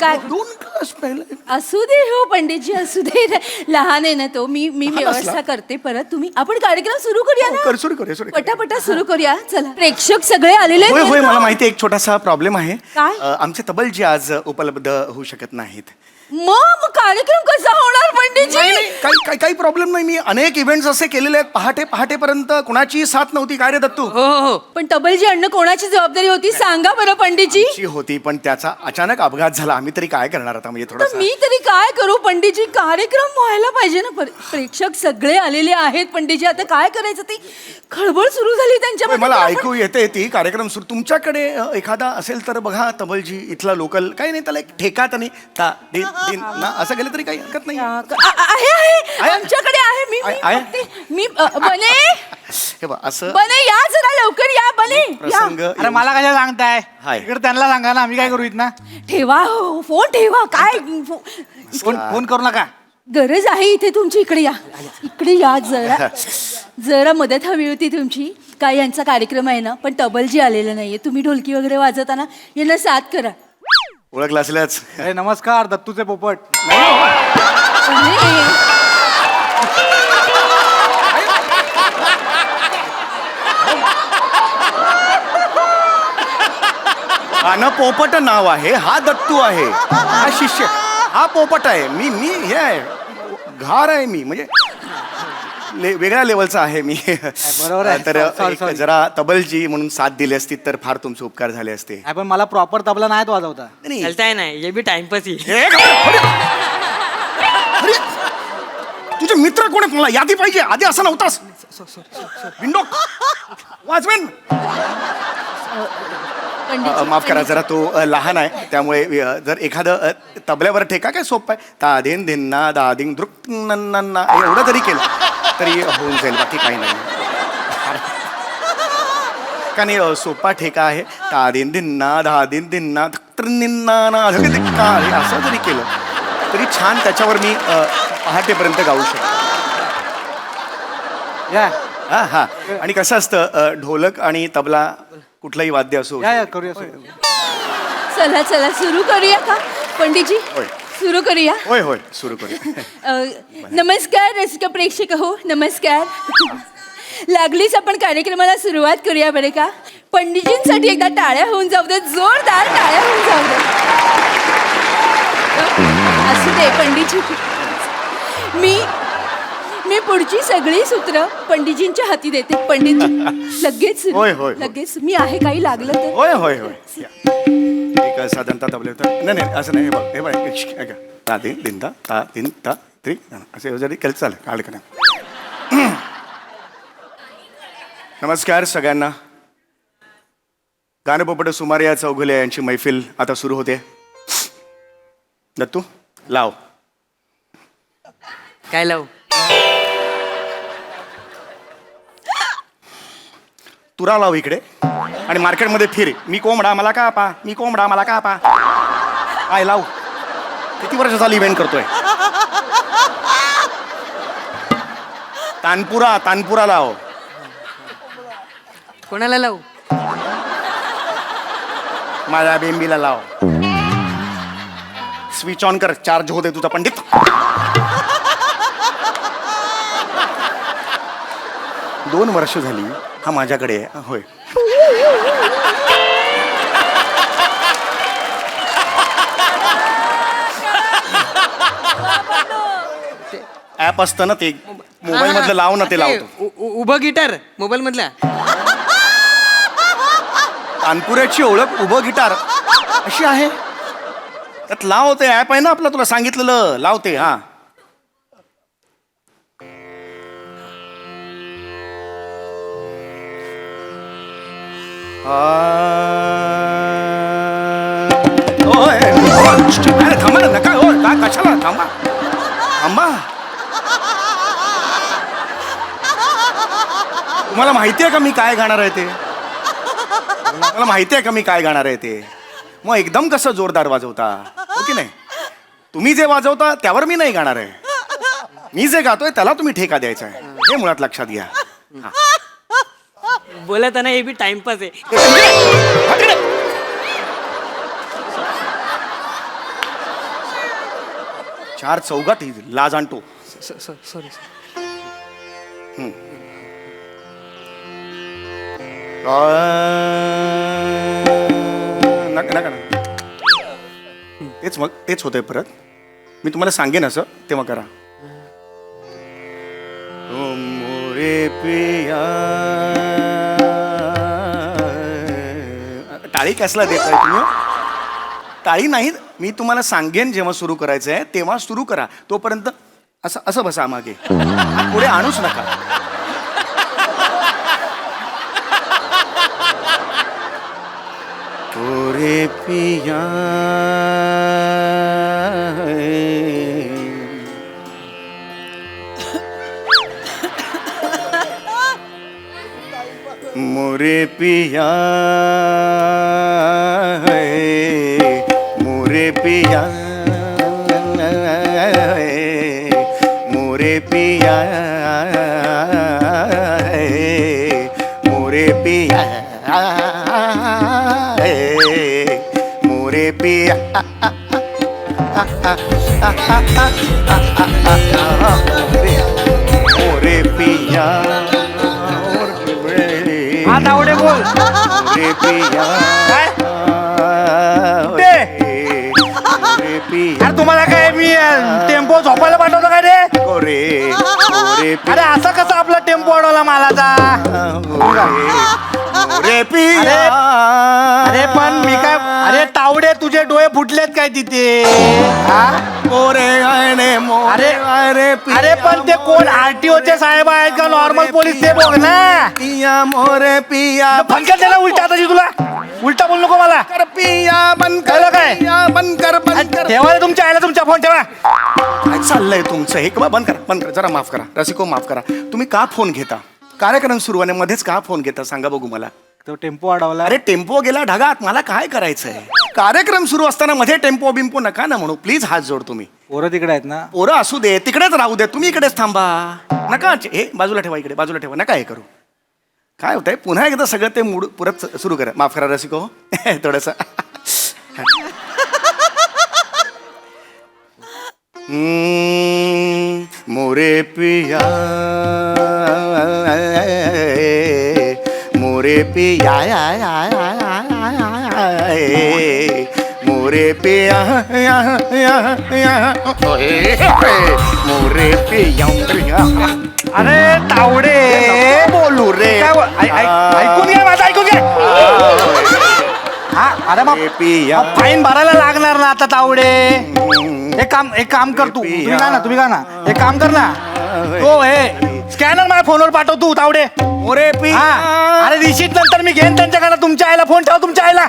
काय 2 ग्लास प्यायला असू दे हो पंडितजी असू दे लहान आहे ना तो मी लहान व्यवस्था असला? करते परत तुम्ही आपण कार्यक्रम सुरू करूया ना सुरू करूया सुरू करूया. पटापटा सुरू करूया चला प्रेक्षक सगळे आलेले आहेत होय बरं होय का? मला माहिती आहे एक छोटासा प्रॉब्लेम आहे काय? आमचे तबलजी आज उपलब्ध होऊ शकत नाहीत मग कार्यक्रम कसा होणार पंडितजी काही काही प्रॉब्लेम नाही मी अनेक इव्हेंट्स असे केलेले आहेत पहाटेपर्यंत कुणाची साथ नव्हती काय रे दत्तू हो हो पण तबलजी अण्ण कोणाची जबाबदारी होती सांगा बरं पंडितजी ची होती पण त्याचा अचानक अपघात झाला आम्ही तरी काय करणार आता म्हणजे तर थोडासा मी तरी काय करू पंडितजी कार्यक्रम व्हायला पाहिजे ना प्रेक्षक सगळे आलेले आहेत पंडितजी आता काय करायचं ती खळबळ सुरू झाली होय, त्यांच्या मला ऐकू येते ती कार्यक्रम सुरू तुमच्याकडे एखादा असेल तर बघा तबलजी इथला लोकल काही नाही त्याला एक ठेका आणि ता दिन दिन ना असं गेलं तरी काही हरकत नाही आहे आहे? आमच्याकडे आहे मी आहे? आहे? बघते. मी बने हे बघ असं बने या जरा लवकर या बने या प्रसंग अरे मला कशा सांगताय हाय. इकडे त्यांना सांगा ना आम्ही काय करू ना ठेवा हो फोन ठेवा काय फोन करू नका गरज आहे इथे तुमची इकडे या जरा जरा मदत हवी होती तुमची काय यांचा कार्यक्रम आहे ना पण तबलजी आलेलं नाहीये तुम्ही ढोलकी वगैरे वाजवताना यांना साथ करा ओळखलं असल्याच अरे नमस्कार दत्तूचे पोपट बने. हा ना पोपट नाव आहे हा दत्तू आहे हा शिष्य हा पोपट आहे मी हे आहे घार आहे मी म्हणजे वेगळ्या लेवलचा आहे मी बरोबर आहे. तर Sorry, एक sorry. जरा तबलजी म्हणून साथ दिली असती तर फार तुमचे उपकार झाले असते पण मला प्रॉपर तबला नाहीत वाजवता नाही. चालताय नाही हे बी टाइमपास ही हे अरे, अरे, तुझे मित्र कोण आहेत मला यादी पाहिजे आधी असं नव्हतास विंडो वाचवेन माफ करा जरा तो लहान आहे त्यामुळे जर एखादं तबल्यावर ठेका काय सोपं आहे ता दिन दिन ना दा दिन दृक नन्ना एवढं जरी केलं तरी होऊन जाईल बाकी काही नाही का नाही सोपा ठेका आहे ता दिन दिन ना धा दिन दिन ना निन्ना ना असं जरी केलं तरी छान त्याच्यावर मी पहाटेपर्यंत गाऊ शकतो या हा हा आणि कसं असतं ढोलक आणि तबला कुठलंही वाद्य असो या करूया चला चला सुरू करूया का पंडितजी होय. सुरू करूया होय होय सुरू करूया नमस्कार रसिक प्रेक्षक हो नमस्कार लागलीच आपण कार्यक्रमाला सुरुवात करूया बरे का पंडितजींसाठी एकदा टाळ्या होऊन जाऊ दे जोरदार टाळ्या होऊन जाऊ दे असू दे पंडितजी मी पुढची सगळी सूत्र पंडितजींच्या हाती देते पंडितजी लगेच सुरू. होय, होय, होय. लगेच मी आहे काही लागलं तर होय होय होय या. एक साधारणतः तबले होतं नाही नाही असं नाही हे बघ ऐका ता दिन दिन ता दिन ता त्रि असे जरी केलं चालेल काढ का नमस्कार सगळ्यांना गाणपोपट सुमारे या चौघुले यांची मैफिल आता सुरू होते दत्तू लाव काय लावू तुरा लाव इकडे आणि मार्केटमध्ये फिर मी कोंबडा मला का पा मी कोंबडा मला का पा काय लाव किती वर्ष झाली इव्हेंट करतोय तानपुरा लाव कोणाला लावू माझ्या बेंबीला लाव स्विच ऑन कर चार्ज होते तुझा पंडित 2 वर्ष झाली हा माझ्याकडे आहे होय ऍप असतं ना ते मोबाईल मधलं लाव ना ते लावतो उभं गिटार मोबाईल मधला तानपुऱ्याची ओळख उभं गिटार अशी आहे त्यात लावते ऍप आहे ना आपलं तुला सांगितलेलं लावते हा अरे थांबा ना नका हो का कशाला थांबा थांबा तुम्हाला माहिती आहे का मी काय गाणार आहे ते मला माहिती आहे का मी काय गाणार आहे ते मग एकदम कसं जोरदार वाजवता हो की नाही तुम्ही जे वाजवता त्यावर मी नाही गाणार आहे मी जे गातोय त्याला तुम्ही ठेका द्यायचा आहे हे मुळात लक्षात घ्या बोलत ना हे बी टाइमपास आहे. चार चौघात ही लाज आणतो. सॉरी. नका नका नका. तेच होतंय परत. मी तुम्हाला सांगेन असं तेव्हा करा. ओ मोरे पिया. टाळी कसला देताय तुम्ही? टाळी नाही, मी तुम्हाला सांगेन जेव्हा सुरू करायचं आहे तेव्हा सुरू करा. तोपर्यंत असं असं बसा मागे, पुढे आणूच नका. ओरे पिया मोरे पिया मोरे पिया मोरे पिया मोरे पिया मोरे पिया मोरे पिया आता आवडे बोल. मोरे पिया मोरे पिया. अरे तुम्हाला काय मी टेम्पो झोपायला पाठवतो काय रे? मोरे मोरे अरे असा कसा आपला टेम्पो अडवला मालाचा? मोरे पिया. अरे पण मी काय, अरे तावडे तुझे डोळे फुटलेत काय तिथे? हा? मोरे आणे मोरे अरे अरे पण ते कोण आरटीओचे साहेब आहेत का नॉर्मल पोलीस ते बघ ना. पिया मोरे पिया. फंक्शन त्याला उलटा आता तुला उलटा बोल नको मला. कर पिया बंद कर. कळलं काय? पिया बंद कर बंद कर. ठेवा रे तुमच्या आईला तुमचा फोन ठेवा. काय चाललंय तुमचं हे? बंद करा बंद करा. जरा माफ करा रसिको, माफ करा. तुम्ही का फोन घेता? कार्यक्रम सुरू होण्यामध्येच का फोन घेता सांगा बघू मला. तो टेम्पो अडवला. अरे टेम्पो गेला ढगात, मला काय करायचंय? कार्यक्रम सुरू असताना मध्ये टेम्पो बिम्पो नका ना म्हणू प्लीज. हात जोड तुम्ही. पोरं तिकडे आहेत ना. पोरं असू दे, तिकडेच राहू दे, तुम्ही इकडेच थांबा. नका हे बाजूला ठेवा, इकडे बाजूला ठेवा. नका हे करू. काय होतंय पुन्हा एकदा सगळं ते मूड परत सुरू करा. माफ करा रसिको थोडस. मोरे पिया मोरे पिया मोरे पिया मोरे पिया. अरे तावडे बोलू रे. ऐकून घ्या माझं, ऐकून घ्या. हा अरे मग पिया फाईन भरायला लागणार ना आता तावडे. एक काम कर तू. तुम्ही का ना एक काम कर ना. तो हे स्कॅनर माझ्या फोनवर पाठव तू तावडे. मोरे पिया. हा अरे रिशीट नंतर मी घेईन त्यांच्याकडे. तुमच्या आईला फोन ठेव, तुमच्या आईला.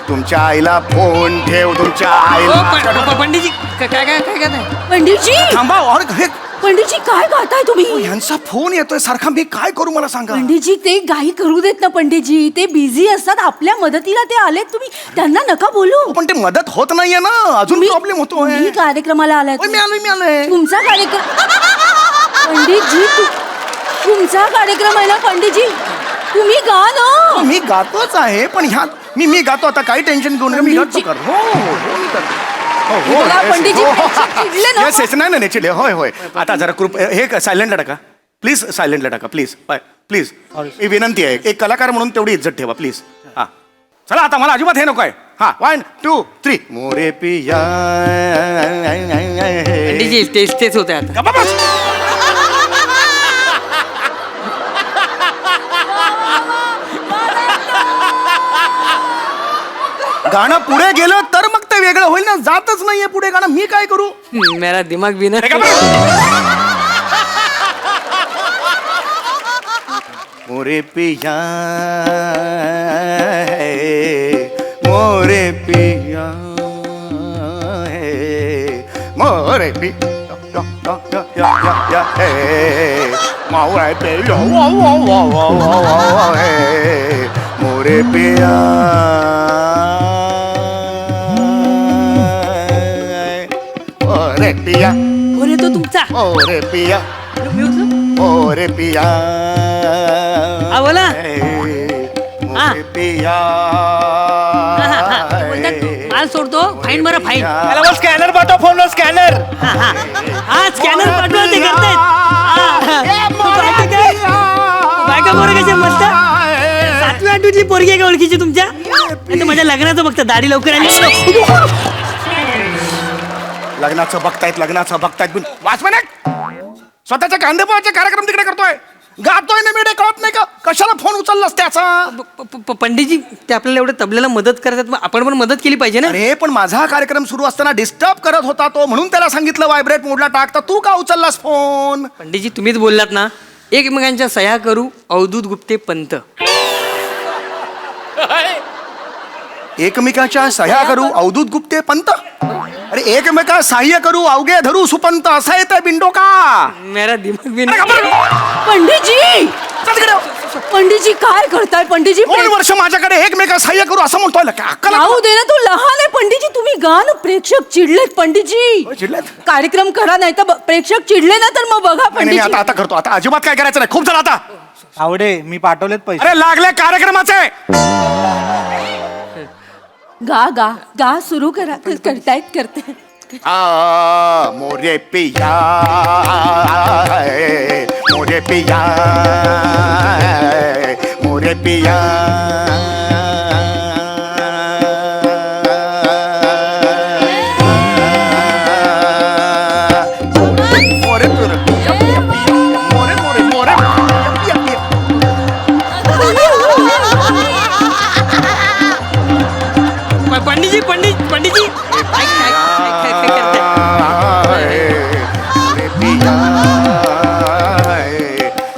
तुमच्या आईला फोन ठेव. तुमच्या आईला. पंडितजी काय काय काय काय काय पंडितजी थांबा. अरे हे पंडितजी काय गाताय तुम्ही? यांचा फोन येतोय सारखा. मी काय करू मला सांगा. पंडितजी ते गाई करू देत ना पंडितजी. ते बिझी असतात. आपल्या मदतीला ते आलेत. तुम्ही त्यांना नका बोलू. पण ते मदत होत नाहीये ना. अजून प्रॉब्लेम होतोय. तुम्ही कार्यक्रमाला आलाय. मी आलोय. तुमचा कार्यक्रम पंडितजी तुमचा कार्यक्रम आहे ना पंडितजी. तुम्ही गा ना. मी गातोच आहे पण ह्या मी गातो आता. काही टेन्शन घेऊ नका. मी गातो कर. हो मी करतो. बघा, पंडितजी चिडले ना. नाही चिडले. होय होय. आता जरा हे सायलेंटला टाका प्लीज. सायलेंटला टाका प्लीज. प्लीज ही विनंती आहे. एक कलाकार म्हणून तेवढी इज्जत ठेवा प्लीज. हा चला आता मला अजिबात हे नको आहे. हा 1 2 3 मोरे पिया. पंडितजी तेच होते आता. गाणं पुढे गेलं तर मग ते वेगळं होईल ना. जातच नाहीये पुढे गाणं. मी काय करू? मेरा दिमाग भी ना. मोरे पिया मोरे पिया मोरे पिया मोरे पिया मोरे पिया ओरे पिया तो तुमचा ओरे पिया मी उचलू? ओरे पिया बोला. मोरे पिया माल सोडतो फाईन बरं फाईन. त्याला स्कॅनर पाठव फोनवर स्कॅनर. हा स्कॅनर पाठवा ते करतायत. बायका पोरं कशा मस्त 7वी 8वीतली पोरगी आहे का ओळखीची तुमच्या? नाही तर माझ्या लग्नाचं बघता दाढी लवकर आली. लग्नाचं बघतायत पण वाचवा नाही. स्वतःच्या कांदेपोहाचे कार्यक्रम तिकडे करतोय, गातोय ना मेडे, कळत नाही का कशाला फोन उचललास त्याचा? पंडितजी ते आपल्याला एवढं तबल्याला मदत करतात, मग आपण पण मदत केली पाहिजे ना. अरे पण माझा कार्यक्रम सुरू असताना डिस्टर्ब करत होता तो, म्हणून त्याला सांगितलं व्हायब्रेट मोडला टाकता. तू का उचललास फोन? पंडितजी तुम्हीच बोललात ना, एकमेकांच्या सह्या करू अवधूत गुप्ते पंत. एकमेकाच्या सह्या करू अवधूत गुप्ते पंत. अरे एकमेका सहाय्य करू अवघे धरू सुपंत, असं येतंय बिंडो का? मेरा दिमाग भी पंडितजी पंडितजी काय करताय पंडितजी? 2 वर्ष माझ्याकडे एकमेका सहाय्य करू असं म्हणतोय. अक्कल आहे? राहू दे ना, तू लहान आहे पंडितजी. तुम्ही गा ना, प्रेक्षक चिडलेत पंडितजी. चिडलेत? कार्यक्रम करा, नाही तर प्रेक्षक चिडले ना तर मग बघा नाही, नाही, पंडितजी. आता करतो. आता अजिबात काय करायचं नाही. खूप झालं आता. आवडे मी पाठवलेत पैसे. अरे लागले कार्यक्रमाचे. गा गा गा सुरू करा. करते मोरे पिया मोरे पिया मोरे पिया मोरे मोरे मोरे मोरे पंडितजी पंडितजी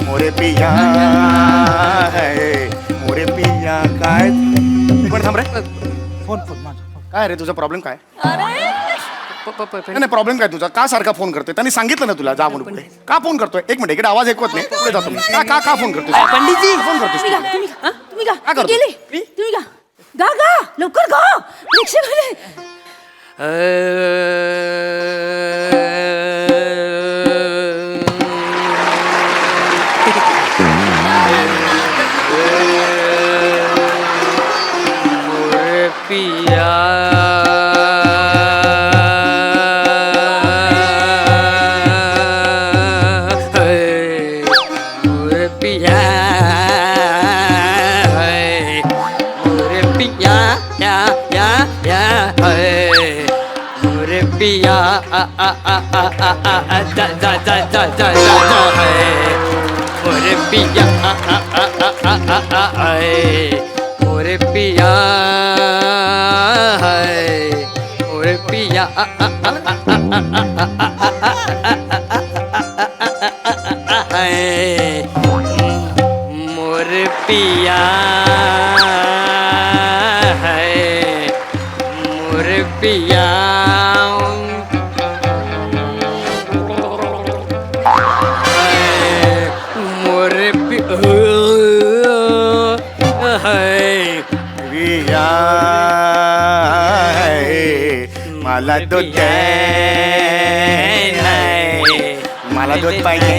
मोरे पिया मोरे पिया काय पण थांब रे. फोन माझा. काय रे तुझा प्रॉब्लेम काय? नाही प्रॉब्लेम काय तुझा? का सारखा फोन करतोय? त्यांनी सांगितलं ना तुला जा म्हणून. पुढे का फोन करतोय? एक मिनिट, इकडे आवाज ऐकवत नाही. पुढे जातो मी. का फोन करतोय? पंडितजी फोन करतोय. तुम्ही गा काय करतो? गेले तुम्ही गा गा गा लवकर गा. प्रेक्षक आले. पिया पिया या या या मोरे पिया जा जा जा जा जा मोरे पिया मोरे पिया मोरे पिया मोरे पिया मोरे पिया मोरे पिया मला दूध मला दूध पाहिजे.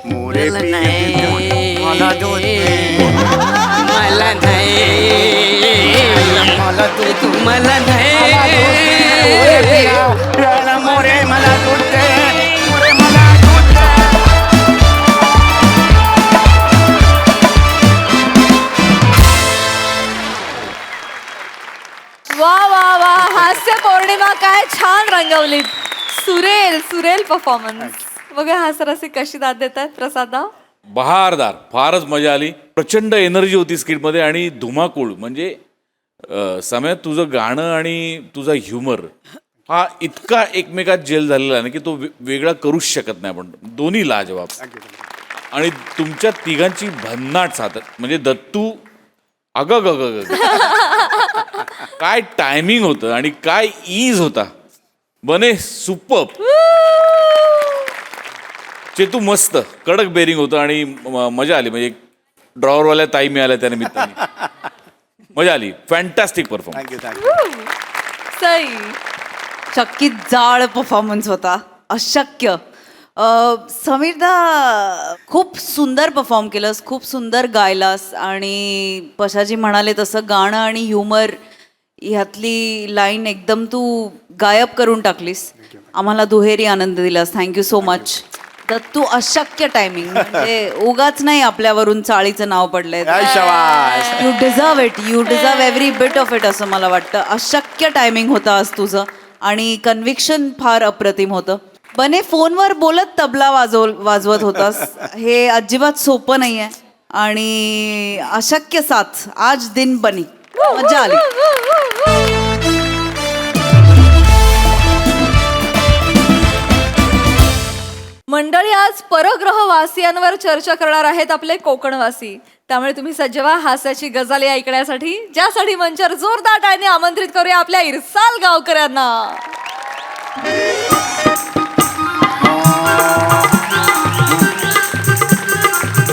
मोरे मला दूध मला नाही मला दूध तुम्हाला नाही मोरे मला दूध दे. मोरे मला दूध दे. वा वा वा, हास्य पौर्णिमा काय छान रंगवलीत. सुरेल परफॉर्मन्स. बघा हास्यरसिक कशी दाद देतात प्रसादा. बहारदार, फारच मजा आली. प्रचंड एनर्जी होती स्किटमध्ये आणि धुमाकूळ. म्हणजे समय तुझं गाणं आणि तुझा ह्युमर हा इतका एकमेकात जेल झालेला आहे ना की तो वेगळा करूच शकत नाही आपण. दोन्ही लाजवाब. आणि तुमच्या तिघांची भन्नाट साथ. म्हणजे दत्तू अग काय टायमिंग होतं आणि काय ईज होता. बने सुपर्ब. चेतू मस्त कडक बेरिंग होतं आणि मजा आली. म्हणजे ड्रॉवरवाल्या ताई मिळाल्या त्या निमित्ताने. मजा आली. Fantastic performance. थँक्यू. सई चक्कीत जाळ परफॉर्मन्स होता. अशक्य. समीरदा खूप सुंदर परफॉर्म केलंस, खूप सुंदर गायलास आणि पशाजी म्हणाले तसं गाणं आणि ह्युमर ह्यातली लाईन एकदम तू गायब करून टाकलीस. आम्हाला दुहेरी आनंद दिलास. Thank you so much. तर तू अशक्य टायमिंग म्हणजे उगाच नाही आपल्यावरून चाळीचं नाव पडलंय. काय शाबास. You deserve it, you deserve every bit of it असं मला वाटतं. अशक्य टायमिंग होतं आज तुझं आणि कन्व्हिक्शन फार अप्रतिम होतं. बने फोनवर बोलत तबला वाजवत होतास, हे अजिबात सोपं नाही आहे आणि अशक्य साथ. आज दिन बनी, मजा आली. मंडळी आज परग्रहवासियांवर चर्चा करणार आहेत आपले कोकणवासी. त्यामुळे तुम्ही सज्ज व्हा हास्याची गजाली ऐकण्यासाठी, ज्यासाठी मंचावर जोरदार टाळ्यांनी आमंत्रित करूया आपल्या इरसाल गावकऱ्यांना.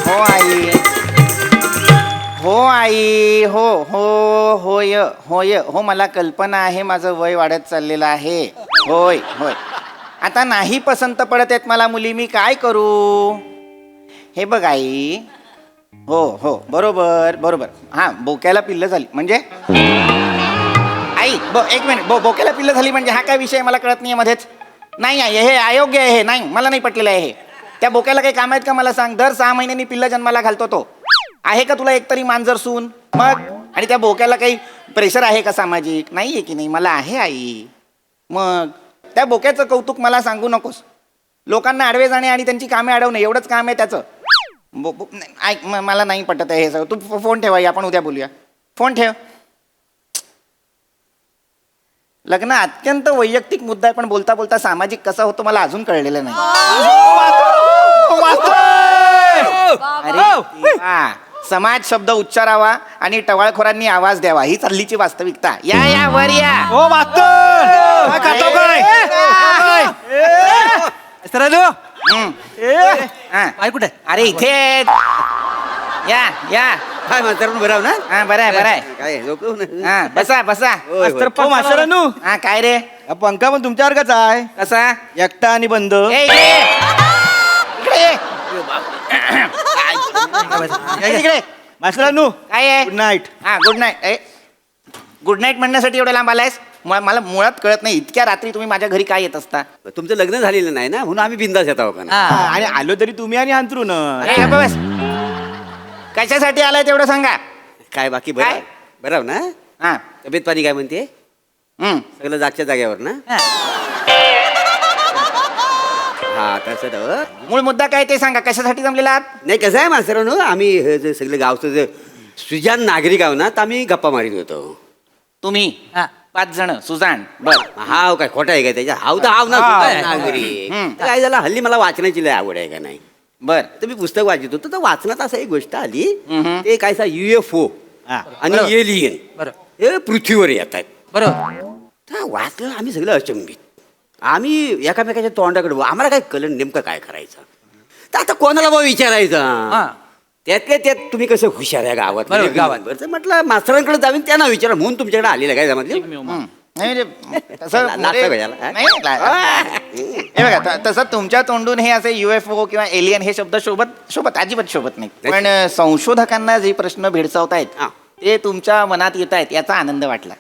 हो आई, हो आई, हो हो होय होय हो, मला कल्पना आहे माझं वय वाढत चाललेलं आहे. होय होय, आता नाही पसंत पडत आहेत मला मुली, मी काय करू? हे बघ आई, हो हो बरोबर बरोबर. हां, बोक्याला पिल्लं झाली म्हणजे आई एक मिनिट, बोक्याला पिल्लं झाली म्हणजे हा काय विषय मला कळत नाही मध्येच. नाही आहे, हे अयोग्य आहे, हे नाही, मला नाही पटलेलं आहे हे. त्या बोक्याला काही काम आहेत का मला सांग? दर 6 महिन्यांनी पिल्लं जन्माला घालतो तो. आहे का तुला एकतरी मांजर सून? मग आणि त्या बोक्याला काही प्रेशर आहे का सामाजिक? नाही आहे की नाही? मला आहे आई. मग त्या बोक्याचं कौतुक मला सांगू नकोस. लोकांना आडवे जाणे आणि त्यांची कामे अडवणे एवढंच काम आहे त्याचं. ऐक, मला नाही पटत आहे हे सगळं. तू फोन ठेवा, आपण उद्या बोलूया. फोन ठेव. लग्न अत्यंत वैयक्तिक मुद्दा आहे, पण बोलता बोलता सामाजिक कसा होतो मला अजून कळलेलं नाही. अरे देवा, समाज शब्द उच्चारावा आणि टवाळखोरांनी आवाज द्यावा, ही चाललीची वास्तविकता. या या वर या. हो मास्तर, काय करतो काय? काय कुठे? अरे इथे या या. काय म्हातारा बरं ना? हा, बरं आहे बरं आहे. काय लोक हा, बसा बसा. मास्तरानू, हा, काय रे? पंखा पण तुमच्या वर्गाचा आहे, कसा? एकटा आणि बंद. ए, इकडे ये. इकडे. मास्तरानू, काय आहे? Good night. हा, गुड नाईट. गुड नाईट म्हणण्यासाठी एवढं लांब आलायस? मला मुळात कळत नाही, इतक्या रात्री तुम्ही माझ्या घरी काय येत असता? तुमचं लग्न झालेलं नाही ना, म्हणून आम्ही बिंदास येत आहोत का? आणि आलो तरी तुम्ही आणि अंतरून. अरे गप्प बस. कशासाठी आलाय तेवढं सांगा. काय बाकी बरं काय? बरं ना? हा. तब्येत पाणी काय म्हणते? सगळं जागच्या जागेवर ना? हा, तसं तर मूळ मुद्दा काय ते सांगा. कशासाठी जमलेला आहात? नाही, कसं आहे मास्तरांनो, आम्ही हे जे सगळं गावचं जे सुजान नागरिक आहो ना, तर आम्ही गप्पा मारित होतो. तुम्ही 5 जण सुजान. बर. हाव काय खोटा आहे का त्याच्या? हाव तर हाव ना, सुजाण नागरिक. तर काय झालं, हल्ली मला वाचनाची लय आवड आहे का नाही. बर. तर मी पुस्तक वाचत होतो, तर वाचनात असं एक गोष्ट आली, ते काय UFO आणि एलियन हे पृथ्वीवर येत आहेत. बरोबर. वाचलं आम्ही सगळं अचंबित. आम्ही एकामेकाच्या तोंडाकडे, आम्हाला काय कळलं नेमकं काय करायचं. तर आता कोणाला बा विचारायचं? त्यातल्या त्यात तुम्ही कसं हुशार आहे गावात गावात म्हटलं मास्तरांकडे जाऊन त्यांना विचारा म्हणून तुमच्याकडे आलेलं काय जमतलं. नाही म्हणजे तसं हे बघा, तसं तुमच्या तोंडून हे असे UFO किंवा एलियन हे शब्द शोभत अजिबात शोभत नाही. पण संशोधकांना जे प्रश्न भेडसावतायत ते तुमच्या मनात येत आहेत याचा आनंद वाटला.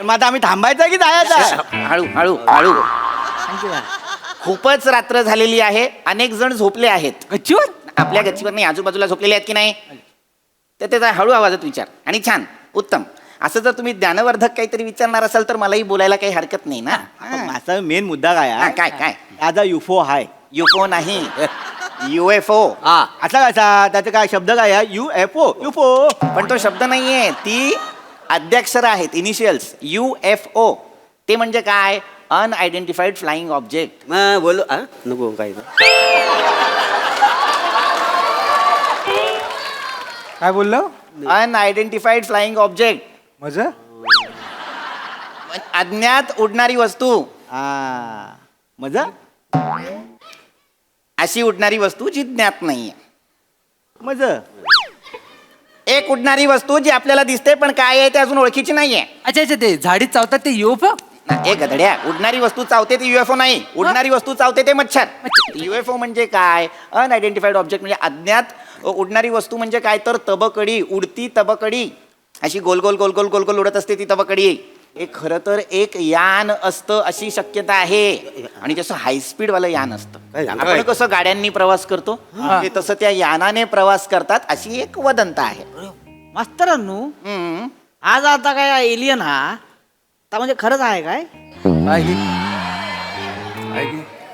मग आता आम्ही थांबायचा की जायचा? हळू हळू हळू. खूपच रात्र झालेली आहे, अनेक जण झोपले आहेत. गच्चीवर? आपल्या गच्चीवर नाही, आजूबाजूला झोपलेले आहेत की नाही, तर त्याचा हळू आवाजात विचार. आणि छान, उत्तम. असं जर तुम्ही ज्ञानवर्धक काहीतरी विचारणार असाल तर मलाही बोलायला काही हरकत नाही ना. माझा मेन मुद्दा काय आहे? काय काय? माझा युफो हाय. युफो नाही, UFO. असा कसा? त्याचा काय शब्द काय आहे? युफो. पण तो शब्द नाहीये, ती अध्यक्षर आहेत, इनिशियल्स. UFO ते म्हणजे काय? Unidentified flying object. मग बोलो नको काय काय बोललो? अनआयडेंटिफाईड फ्लाइंग ऑब्जेक्ट मजा अज्ञात उडणारी वस्तू. मजा अशी उडणारी वस्तू जी ज्ञात नाहीये. मजा एक उडणारी वस्तू जी आपल्याला दिसते पण काय आहे ते अजून ओळखीची नाहीये. अच्छा अच्छा, ते झाडीत चावतात ते UFO? ए गधड्या, उडणारी वस्तू चावते ती युएफओ नाही, उडणारी वस्तू चावते ते मच्छर. युएफओ म्हणजे काय? अनआयडेंटिफाईड ऑब्जेक्ट म्हणजे अज्ञात उडणारी वस्तू म्हणजे काय तर तबकडी, उडती तबकडी, अशी गोल गोल गोल गोल गोल गोल उडत असते ती तबकडी. हे खरं तर एक यान असतं अशी शक्यता आहे, आणि जसं हायस्पीड वालं यान असतं. आपण कसं गाड्यांनी प्रवास करतो ते तसं त्या यानाने प्रवास करतात अशी एक वदंता आहे. मास्तरांनो, आज आता काय एलियन हा आता म्हणजे खरंच आहे काय?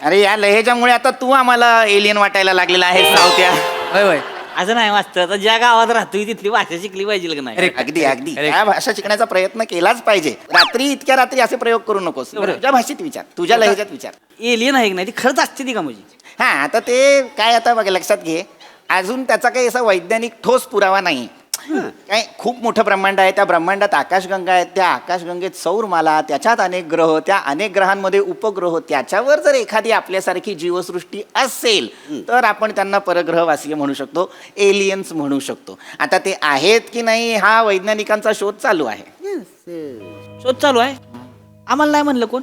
अरे या लहेजामुळे आता तू आम्हाला एलियन वाटायला लागलेला आहे सावत्या. असं नाही मास्तर, आता ज्या गावात राहतोय तिथली भाषा शिकली पाहिजे का नाही? अगदी अगदी त्या भाषा शिकण्याचा प्रयत्न केलाच पाहिजे. इतक्या रात्री असे प्रयोग करू नकोस. तुझ्या भाषेत विचार, तुझ्या लहेजात विचार. एलियन आहे की नाही ती खरंच असते ती का म्हणजे? हा, आता ते काय, आता बघ लक्षात घे, अजून त्याचा काही असा वैज्ञानिक ठोस पुरावा नाही. काय खूप मोठं ब्रह्मांड आहे, त्या ब्रह्मांडात आकाशगंगा आहेत, त्या आकाशगंगेत सौरमाला, त्याच्यात अनेक ग्रह, त्या अनेक ग्रहांमध्ये उपग्रह, त्याच्यावर जर एखादी आपल्यासारखी जीवसृष्टी असेल तर आपण त्यांना परग्रहवासीय म्हणू शकतो, एलियन्स म्हणू शकतो. आता ते आहेत की नाही हा वैज्ञानिकांचा शोध चालू आहे. शोध चालू आहे. आम्हाला नाही म्हणलं कोण?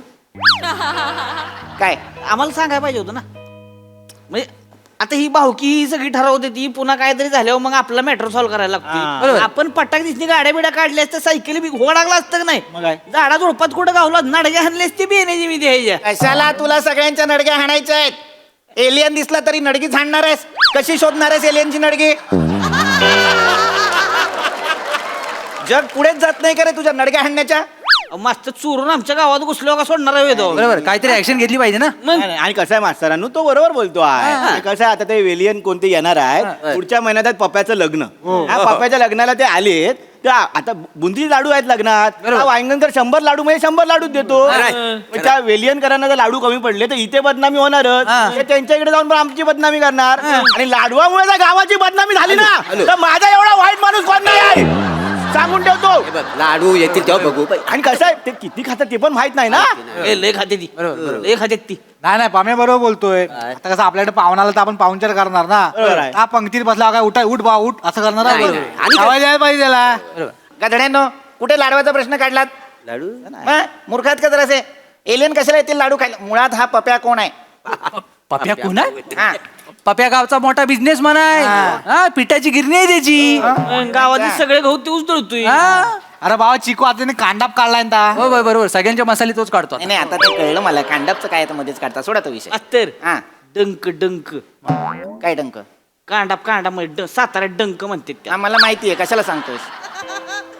काय आम्हाला सांगायला पाहिजे होतं ना. म्हणजे आता ही भावकी ही सगळी ठरवते ती, पुन्हा काहीतरी झाल्यावर मग आपला मॅटर सॉल्व्ह करायला लागतो. आपण पटाक दिसली गाड्या बिड्या काढल्या असत्या, सायकली बी लागला असतं का नाही? झाडा झोडपात कुठं गावला नडग्या हाणले असते बी येण्याची मी द्यायच्या. कशाला तुला सगळ्यांच्या नडग्या हाणायच्या आहेत? एलियन दिसला तरी नडगीच हाणणार आहेस? कशी शोधणार आहेस एलियनची नडगी? जग पुढेच जात नाही का रे तुझ्या नडग्या हाणण्याच्या? मास्तर चोरून आमच्या गावात घुसलो का सोडणार आहे तो? बरोबर, काहीतरी ऍक्शन घेतली पाहिजे ना. आणि कसं आहे मास्तरांनो, तो बरोबर बोलतो आहे. कसं आहे, आता ते वेलियन कोणते येणार आहे पुढच्या महिन्यात आहेत पप्प्याचं लग्न. पप्प्याच्या लग्नाला ते आलेत, त्या आता बुंदी लाडू आहेत लग्नात. वांगणकर 100 लाडू म्हणजे 100 लाडू देतो. त्या वेलियनकरांना जर लाडू कमी पडले तर इथे बदनामी होणारच. ते त्यांच्या इकडे जाऊन पण आमची बदनामी करणार, आणि लाडवामुळे जर गावाची बदनामी झाली ना तर माझा एवढा वाईट माणूस कोण नाही आहे सांगून ठेवतो. लाडू येतील तेव्हा बघू. आणि कसं आहे ते किती खातात ते पण माहित नाही ना. लय खाते ती, लय खाते ती. नाही पाम्या बरोबर बोलतोय. आता कसं आपल्याकडे पाहुणाला तर आपण पाहुणचार करणार ना. हा पंक्तीत बसला काय उठा, उठ बा उठ असं करणार आहे. आणि आवाज यायला पाहिजे त्याला. गधड्यांनो, कुठे लाडवाचा प्रश्न काढलात? लाडू मूर्खात का जरासे? एलियन कशाला येतील लाडू खायला? मुळात हा पप्या कोण आहे? पप्या कोण आहे? हा, पप्या गावचा मोठा बिझनेसमॅन आहे. हा, पिठाची गिरणी आहे त्याची. गावातील सगळे गहू तेच दळतोय. अरे बाबा चिकू आता कांडाप काढलाय ना. हो बरोबर, सगळ्यांच्या मसाले तोच काढतो. नाही आता ते कळलं मला. कांडापचं काय तर मध्येच काढता, सोडा तो विषय. मास्तर, हा, डंक डंक काय डंक? कांडा मध्ये सातारा डंक म्हणते त्या. हा, मला माहितीये, कशाला सांगतोयस?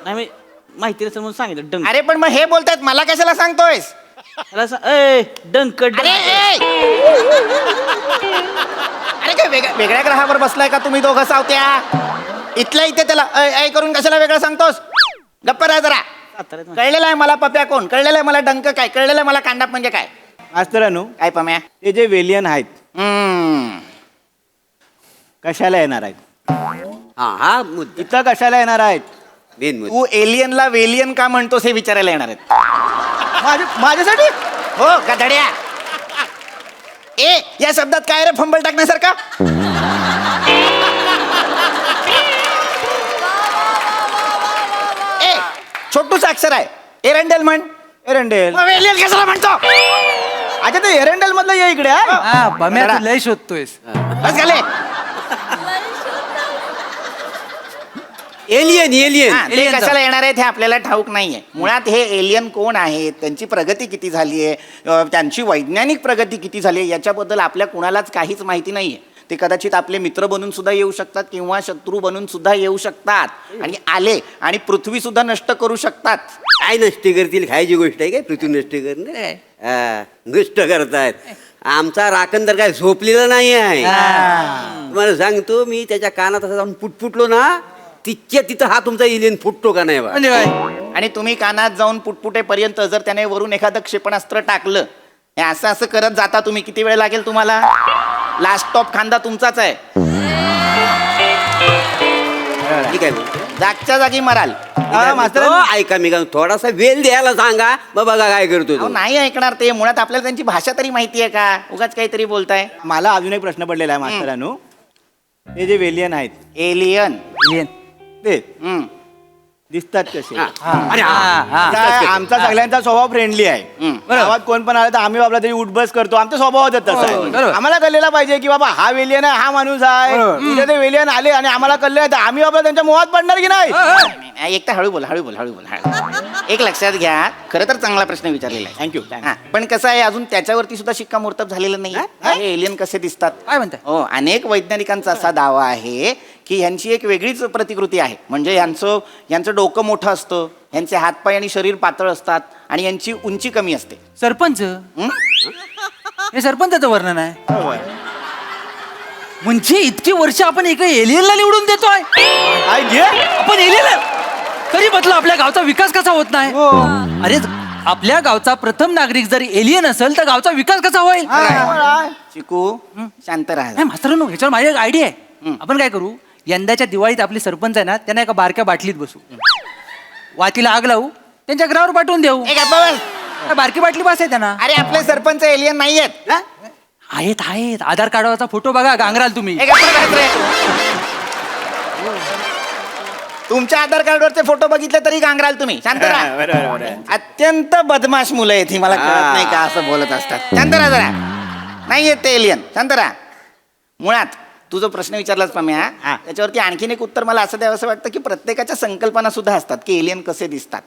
नाही मी माहिती नसेल म्हणून सांगितलं डंक. अरे पण मग हे बोलतायत, मला कशाला सांगतोयस? डंक अरे अरे काय वेगळ्या ग्रहावर बसलाय का तुम्ही दोघं सावत्या? इथल्या इथे त्याला ऐ करून कशाला वेगळं सांगतोस? गप्प राहा जरा. कळलेलं आहे मला पप्या कोण, कळलेलं आहे मला डंक काय, कळलेलं आहे मला कांडाप म्हणजे काय. मास्तरानू, काय पम्या? ते जे वेलियन आहेत कशाला येणार आहेत? हा मुद्दा इथं कशाला येणार आहेत? मेन मुद्दा. तू एलियनला वेलियन का म्हणतोस हे विचारायला येणार आहेत. माझ्यासाठी हो गधड्या. या शब्दात काय रे फंबल टाकण्यासारखा? छोटूच अक्षर आहे. एरंडेल म्हण. एरंडेल. वेलियन कशाला म्हणतो? अच्छा, ते एरंडेल मधलं ये इकडे. पम्या, तू लय शोधतोयस. बस झाले. एलियन एलियन ते कशाला येणार आहेत हे आपल्याला ठाऊक नाहीये. मुळात हे एलियन कोण आहेत, त्यांची प्रगती किती झाली आहे, त्यांची वैज्ञानिक प्रगती किती झाली आहे याच्याबद्दल आपल्या कुणालाच काहीच माहिती नाहीये. ते कदाचित आपले मित्र बनून सुद्धा येऊ शकतात किंवा शत्रू बनून सुद्धा येऊ शकतात, आणि आले आणि पृथ्वी सुद्धा नष्ट करू शकतात. काय नष्ट करतील? खायची गोष्ट आहे काय पृथ्वी नष्ट करणं? नष्ट करतायत. आमचा राखण तर काय झोपलेला नाही आहे. तुम्हाला सांगतो, मी त्याच्या कानात असं जाऊन फुटफुटलो ना, तिथच्या तिथं हा तुमचा एलियन फुटतो का नाही बा? आणि तुम्ही कानात जाऊन पुटपुटेपर्यंत जर त्याने वरून एखादं क्षेपणास्त्र टाकलं, हे असं असं करत जाता तुम्ही, किती वेळ लागेल तुम्हाला? लास्ट स्टॉप खांदा तुमचाच आहे. ठीक आहे, जागच्या जागी मराल. ऐका मी का थोडासा वेल द्यायला सांगा, मग बघा काय करतो अहो, तो. नाही ऐकणार ते. मुळात आपल्याला त्यांची भाषा तरी माहिती आहे का? उगाच काहीतरी बोलताय. मला अजून एक प्रश्न पडलेला आहे मास्तरानू. ते जे वेलियन आहेत, एलियन. ते हम्म. दिसतात कसे अरे हा. काय, आमचा सगळ्यांचा स्वभाव फ्रेंडली आहे. गावात कोण पण आलं तर आम्ही बाबला तरी उठबस करतो. आमचा स्वभावच तसा आहे. आम्हाला कळलेला पाहिजे की बाबा हा वेलियन आहे, हा माणूस आहे. उद्या ते वेलियन आले आणि आम्हाला कळले तर आम्ही बाबा त्यांच्या मोहात पडणार की नाही. एक तर हळू बोल. एक लक्षात घ्या, खरं तर चांगला प्रश्न विचारलेला आहे. थँक्यू. हा, पण कसं आहे, अजून त्याच्यावरती सुद्धा शिक्कामोर्तब झालेलं नाही. हे एलियन कसे दिसतात काय म्हणताय? हो, अनेक वैज्ञानिकांचा असा दावा आहे की ह्यांची एक वेगळीच प्रतिकृती आहे. म्हणजे यांचं डोकं मोठं असतं, यांचे हातपाय आणि शरीर पातळ असतात आणि यांची उंची कमी असते. सरपंच हं? हे सरपंचाचं वर्णन आहे. म्हणजे इतकी वर्ष आपण एका एलियनला निवडून देतोय. काय घे आपण एलियन तरी म्हटलं आपल्या गावचा विकास कसा होत नाही. अरे आपल्या गावचा प्रथम नागरिक जर एलियन असेल तर गावचा विकास कसा होईल. चिकू शांत राहा. नाही मास्तरांनो, ह्याच्यावर माझी एक आयडिया आहे. आपण काय करू, यंदाच्या दिवाळीत आपले सरपंच आहे ना, त्यांना एका बारक्या बाटलीत बसू, वातीला आग लावू, त्यांच्या घरावर पाठवून देऊ. ए, गप्पा बस. काय बारकी बाटली बस आहे त्यांना. अरे आपले सरपंच एलियन नाही आहेत. आहेत आधार कार्डावरचा फोटो बघा, गांगराल तुम्ही. तुमच्या आधार कार्डवरचे फोटो बघितले तरी गांगराल तुम्ही. शांत राहा. बरोबर. अत्यंत बदमाश मुलं आहेत ही, मला कळत नाही का असं बोलत असतात. शांत राहा जरा. नाही येत ते एलियन. शांत राहा. मुळात तू जो प्रश्न विचारलास पम्या, त्याच्यावरती आणखीन एक उत्तर मला असं द्यावं असं वाटतं की प्रत्येकाच्या संकल्पना सुद्धा असतात की एलियन कसे दिसतात.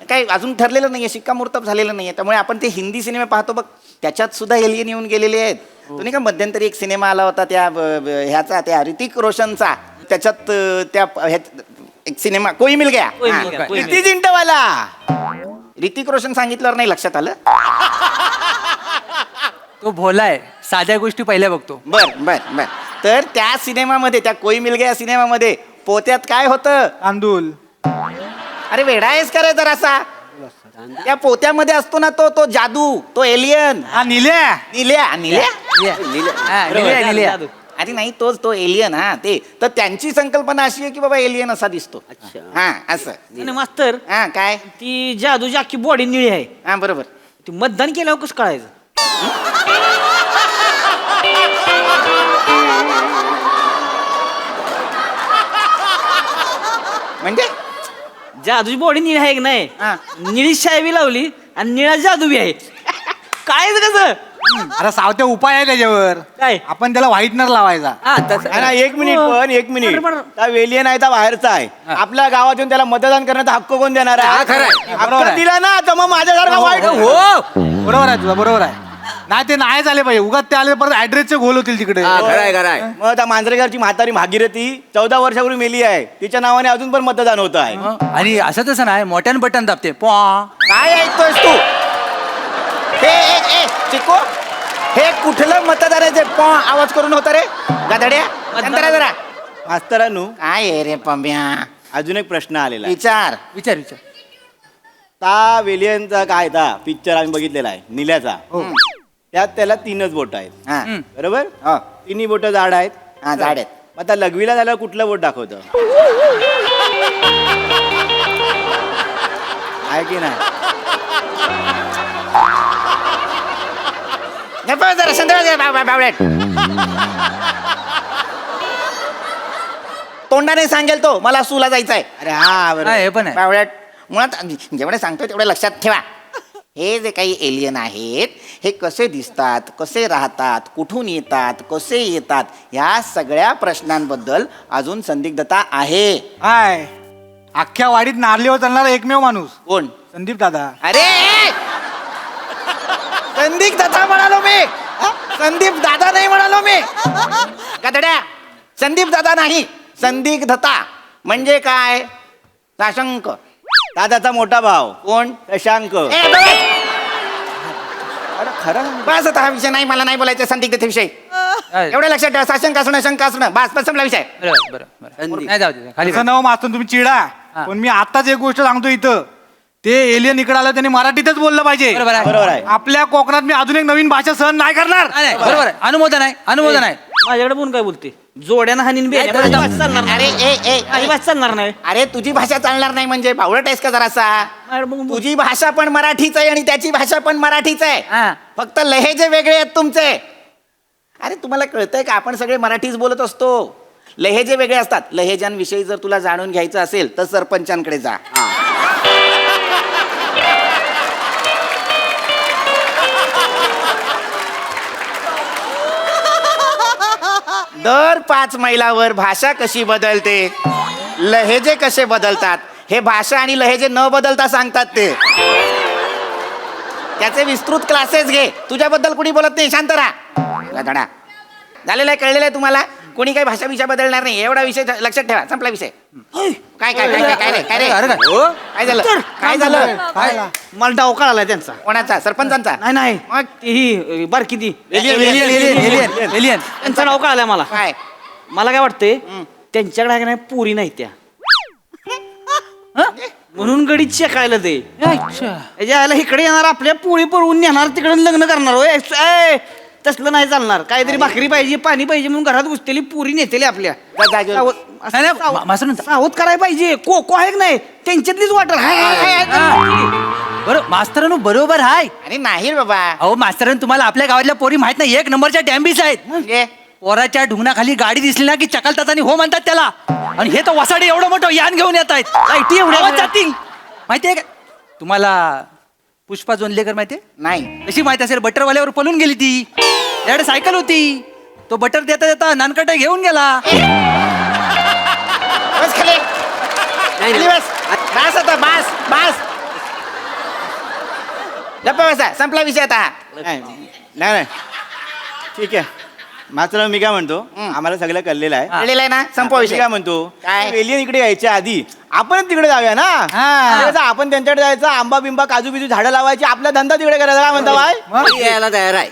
काही अजून ठरलेलं नाहीये, शिक्कामोर्तब झालेलं नाहीये. त्यामुळे आपण ते हिंदी सिनेमे पाहतो बघ, त्याच्यात सुद्धा एलियन येऊन गेलेले आहेत. तो नाही का मध्यंतरी एक सिनेमा आला होता त्या ह्याचा, त्या ऋतिक रोशनचा. त्याच्यात त्या एक सिनेमा कोई मिल गया, किती जिंटवाला. ऋतिक रोशन सांगितल्यावर नाही लक्षात आलं. तो भोलाय, साध्या गोष्टी पहिल्या बघतो. बर. तर त्या सिनेमामध्ये, त्या कोई मिल गया सिनेमामध्ये पोत्यात काय होतं. तांदूल. अरे वेडा आहेस का रे जरासा. त्या पोत्यामध्ये असतो ना तो जादू, तो एलियन. हा निल्या. निल्या. अरे नाही, तो एलियन. हा ते तर त्यांची संकल्पना अशी आहे की बाबा एलियन असा दिसतो. हा असं. आणि मास्तर, हा काय, ती जादूची अख्खी बॉडी निळी आहे. हा बरोबर. ती मतदान केल्यावर कसं कळायचं. म्हणजे जादूची बॉडी निळी आहे की नाही, निळी शाई बी लावली आणि निळा जादू बी आहे. काय कसं. अरे सावत्या उपाय आहे त्याच्यावर. काय? आपण त्याला व्हाईटनर लावायचा. एक मिनिट. त्या वेलियन आहे त्या बाहेरचा आहे. आपल्या गावात येऊन त्याला मतदान करण्याचा हक्क कोण देणार आहे. हक्क दिला ना तर मग माझ्यासारखा वाईट. बरोबर आहे तुझा, बरोबर आहे. नाही ते नाहीच आले पाहिजे. उगाच ते आले परत ऍड्रेसचे घोल होतील तिकडे. खराय. मग त्या मांजरेकरची म्हातारी भागीरथी 14 वर्षापूर्वी मेली आहे. तिच्या नावाने अजून पण मतदान होत आहे. आणि असं तसं नाही, मोठ्यानं बटन दाबते. काय ऐकतोयस तू. हे चिको, हे कुठलं मतदार आहे जे आवाज करून होतं रे गधड्या. नंतर जरा मास्तरांनो, काय आहे रे पम्या. अजून एक प्रश्न आलेला आहे. विचार. ता वेलियनचा काय था पिक्चर आम्ही बघितलेला आहे निल्याचा. त्यात त्याला 3च बोट आहेत. हा बरोबर. तिन्ही बोट जाड आहेत. हा झाड आहेत. मग आता लघवीला झाल्यावर कुठलं बोट दाखवतं. आहे की नाही. जरा संध्याकाळी बावळेट. तोंडाने सांगेल तो मला सूला जायचंय. अरे हा बरोबर. हे पण आहे. बावळेट. मुळात जेवढे सांगतोय तेवढे लक्षात ठेवा. हे जे काही एलियन आहेत हे कसे दिसतात, कसे राहतात, कुठून येतात, कसे येतात, या सगळ्या प्रश्नांबद्दल अजून संदिग्धता आहे. काय अख्ख्या वाडीत नारलीवर चालणारा एकमेव माणूस कोण. संदीप दादा. अरे संदीप दादा म्हणालो मी. संदीप दादा नाही म्हणालो मी. गधड्या. संदीप दादा नाही, संदिग्धता. म्हणजे काय. साशंक. दादाचा मोठा भाव. कोण. शशांक. अरे खरं बस आता हा विषय नाही, मला नाही बोलायचं संदिग्धतेविषयी. एवढं लक्षात ठेवा. साशंक असणं, शंका असणं, बस संपला विषय. नाही जाऊ दे खाली. असं नाव मास्तून तुम्ही चिडा. पण मी आताच एक गोष्ट सांगतो इथं. ते एलियन इकडे आलं त्यांनी मराठीतच बोललं पाहिजे. बरोबर आहे. आपल्या कोकणात मी अजून एक नवीन भाषा सहन नाही करणार. बरोबर आहे. अनुमोदन आहे. माझ्याकडे बोलून काय बोलते. जोड्यानं हानीन बी अरे चालणार नाही. अरे तुझी भाषा चालणार नाही म्हणजे बावळट आहेस का जरासा. तुझी भाषा पण मराठीच आहे आणि त्याची भाषा पण मराठीच आहे. फक्त लहेजे वेगळे आहेत तुमचे. अरे तुम्हाला कळतंय का आपण सगळे मराठीच बोलत असतो. लहेजे वेगळे असतात. लहेजांविषयी जर तुला जाणून घ्यायचं असेल तर सरपंचांकडे जा. दर 5 मैलावर भाषा कशी बदलते, लहेजे कसे बदलतात हे भाषा आणि लहेजे न बदलता सांगतात ते. त्याचे विस्तृत क्लासेस घे. तुझ्याबद्दल कुणी बोलत नाही, शांत राहा. धडा झालेला आहे, कळलेलं आहे तुम्हाला. कोणी काही भाषा विषय बदलणार नाही, एवढा विषय लक्षात ठेवा. संपला विषय. काय काय काय काय काय रे काय रे काय झालं काय झालं? मला डाव कळालाय त्यांचा. कोणाचा? सरपंचांचा? नाही नाही मग ही बारकी ती एलियन. एलियन त्यांचा डाव कळालाय मला. काय? मला काय वाटतंय त्यांच्याकडे आहे का नाही पुरी नाही त्या, म्हणून गडी चेकायला ते यायला इकडे येणार, आपल्या पोळी पळवून नेणार, तिकडे लग्न करणार. होय ए, तसलं नाही चालणार. काहीतरी भाकरी पाहिजे, पाणी पाहिजे म्हणून घरात घुसतेली पुरी नेतेली आपल्या. सावध करायला पाहिजे. को आहे की नाही त्यांच्यातलीच वाटर. बरं मास्तरांनो बरोबर हाय. अरे नाही रे बाबा. अहो मास्तरांनो, तुम्हाला आपल्या गावातल्या पोरी माहित नाही, 1 नंबरच्या डॅम्बीस आहेत. म्हणजे पोराच्या ढुंगणाखाली गाडी दिसली ना की चकलतातानी हो म्हणतात त्याला. आणि हे तर वसाडे एवढं मोठं यान घेऊन येत आहेत. लाईटी एवढ्या जातील. माहितीये का तुम्हाला पुष्पा जोंधलेकर माहितीये? नाही. कशी माहिती असेल, बटरवाल्यावर पळून गेली ती. त्याकडे सायकल होती, तो बटर देता देता नानकटा घेऊन गेला. बस खाली. खाली बस. बस आता बस बस. गप्पा बसा. संपला विषय आता. नाही नाही ठीक आहे मात्र मी काय म्हणतो, आम्हाला सगळं कळलेलं आहे. कळलेलं आहे ना? संपवा मी विषय. काय म्हणतो, काय? एलियन इकडे यायच्या आधी आपण तिकडे जाऊया ना. कसं आपण त्यांच्याकडे जायचं, आंबा बिंबा काजू बिजू झाडं लावायची, आपला धंदा तिकडे करायचा. काय म्हणता बाय? मी यायला तयार आहे.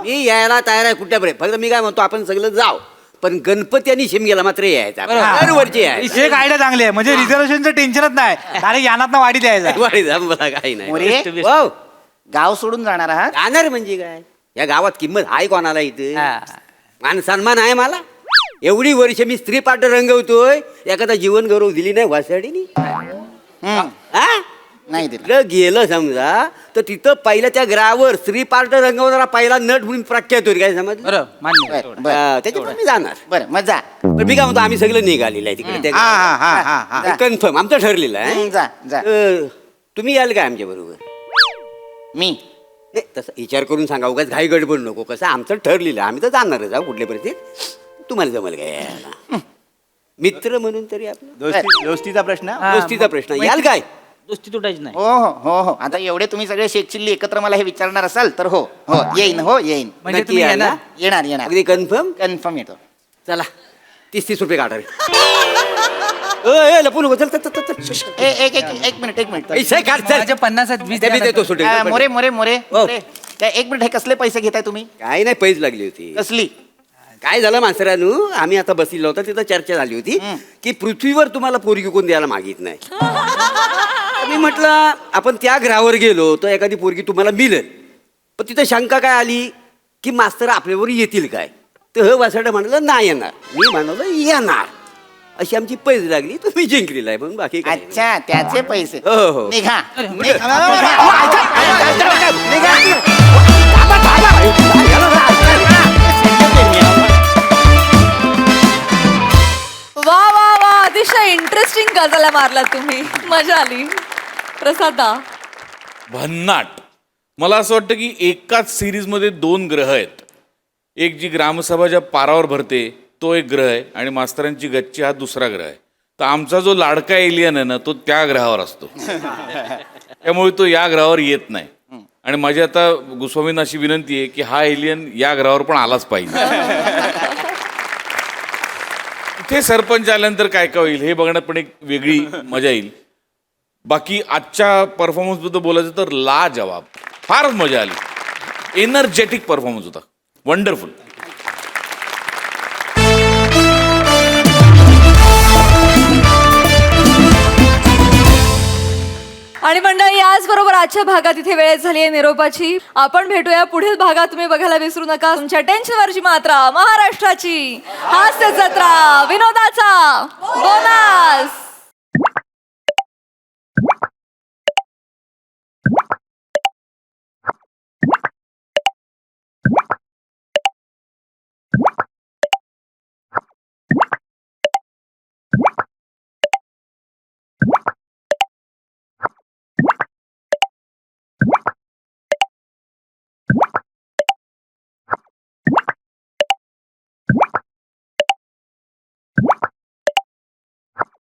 मी यायला तयार आहे कुठल्यापर्यंत. फक्त मी काय म्हणतो, आपण सगळं जाऊ, पण गणपती आणि शिमग्याला मात्र यायचं. दरवर्षी यायचं. एक आयडिया चांगली आहे, म्हणजे रिझर्वेशनचं टेन्शनच नाही. डायरेक्ट यानात वाढी द्यायचा. मला काही मोरे? नाही. हो. गाव सोडून जाणार आहात? जाणार म्हणजे काय, या गावात किंमत आहे कोणाला इथं? मान सन्मान आहे मला. एवढी वर्ष मी स्त्री पाठ रंगवतोय, एखादा जीवन गौरव दिली नाही वासाडीनी. नाही दिलं. तिकडं गेलं समजा तर तिथं पहिल्या त्या ग्रावर स्त्री पार्ट रंगवणारा पहिला नट म्हणून प्रख्यात होईल. काय समज? बरं, त्याच्यामुळे मी जाणार. बरं मग जा. पण मी काय म्हणतो, आम्ही सगळं निघालेलं आहे तिकडे. कन्फर्म आमचं ठरलेलं आहे. जा जा. तुम्ही याल काय आमच्या बरोबर? मी नाही तसं विचार करून सांगा, उगाच घाई गडबड नको. कसं आमचं ठरलेलं आहे, आम्ही तर जाणारच आहोत कुठल्या परिस्थितीत. तुम्हाला जमल काय यायला? मित्र म्हणून तरी आपलं दोस्तीचा प्रश्न. दोस्तीचा प्रश्न. याल काय? दोस्ती तुटायची नाही. हो हो हो हो. आता एवढे तुम्ही सगळे शेकचिल्ली एकत्र मला हे विचारणार असाल तर हो हो येईन. हो येईन. म्हणजे नक्की तुम्ही याल ना? येणार येणार. अगदी कन्फर्म. कन्फर्म येतो. चला 30-30 रुपये काढा रे. लपून नको. चल चल चल चल. एक एक एक मिनिट एक मिनिट. पैसे काढ चल. माझे 50 आहेत, 20 ते मी देतो सुटे. मोरे मोरे मोरे हो. मोरे. त्या एक मिनिट, हे कसले पैसे घेताय तुम्ही? काय नाही, पैज लागली होती. कसली? काय झालं मास्तरानू, आम्ही आता बसलेलो होतो, तिथं चर्चा झाली होती की पृथ्वीवर तुम्हाला पोरगी कोण द्यायला मागित नाही. मी म्हटलं आपण त्या ग्रहावर गेलो तर एखादी पोरगी तुम्हाला मिळेल. पण तिथं शंका काय आली की मास्तर आपल्यावर येतील काय. तर वासाडं म्हणलं नाही येणार. मी म्हणालो येणार. अशी आमची पैज लागली. तुम्ही जिंकलेला आहे म्हणून बाकी काय. अच्छा, त्याचे पैसे. हो हो. निघा. वा वा वा, अतिशय इंटरेस्टिंग गजाला मारला तुम्ही. मजा आली. प्रसादा? भन्नाट. मला असं वाटतं की एकाच सिरीजमध्ये 2 ग्रह आहेत. एक जी ग्रामसभा ज्या पारावर भरते तो एक ग्रह आहे, आणि मास्तरांची गच्ची हा दुसरा ग्रह आहे. तर आमचा जो लाडका एलियन आहे ना, तो त्या ग्रहावर असतो. त्यामुळे तो या ग्रहावर येत नाही. आणि माझी आता गोस्वामींना अशी विनंती आहे की हा एलियन या ग्रहावर पण आलाच पाहिजे. इथे सरपंच आल्यानंतर काय काय होईल हे बघण्यात पण एक वेगळी मजा येईल. बाकी आजच्या परफॉर्मन्सबद्दल बोलायचं तर लाजवाब, फारच मजा आली. एनर्जेटिक परफॉर्मन्स होता. वंडरफुल. आणि मंडळी, याचबरोबर आजच्या भागात इथे वेळ झाली आहे निरोपाची. आपण भेटूया पुढील भागात. तुम्ही बघायला विसरू नका तुमच्या टेन्शनवरची मात्रा, महाराष्ट्राची हास्य जत्रा, विनोदाचा बोनस.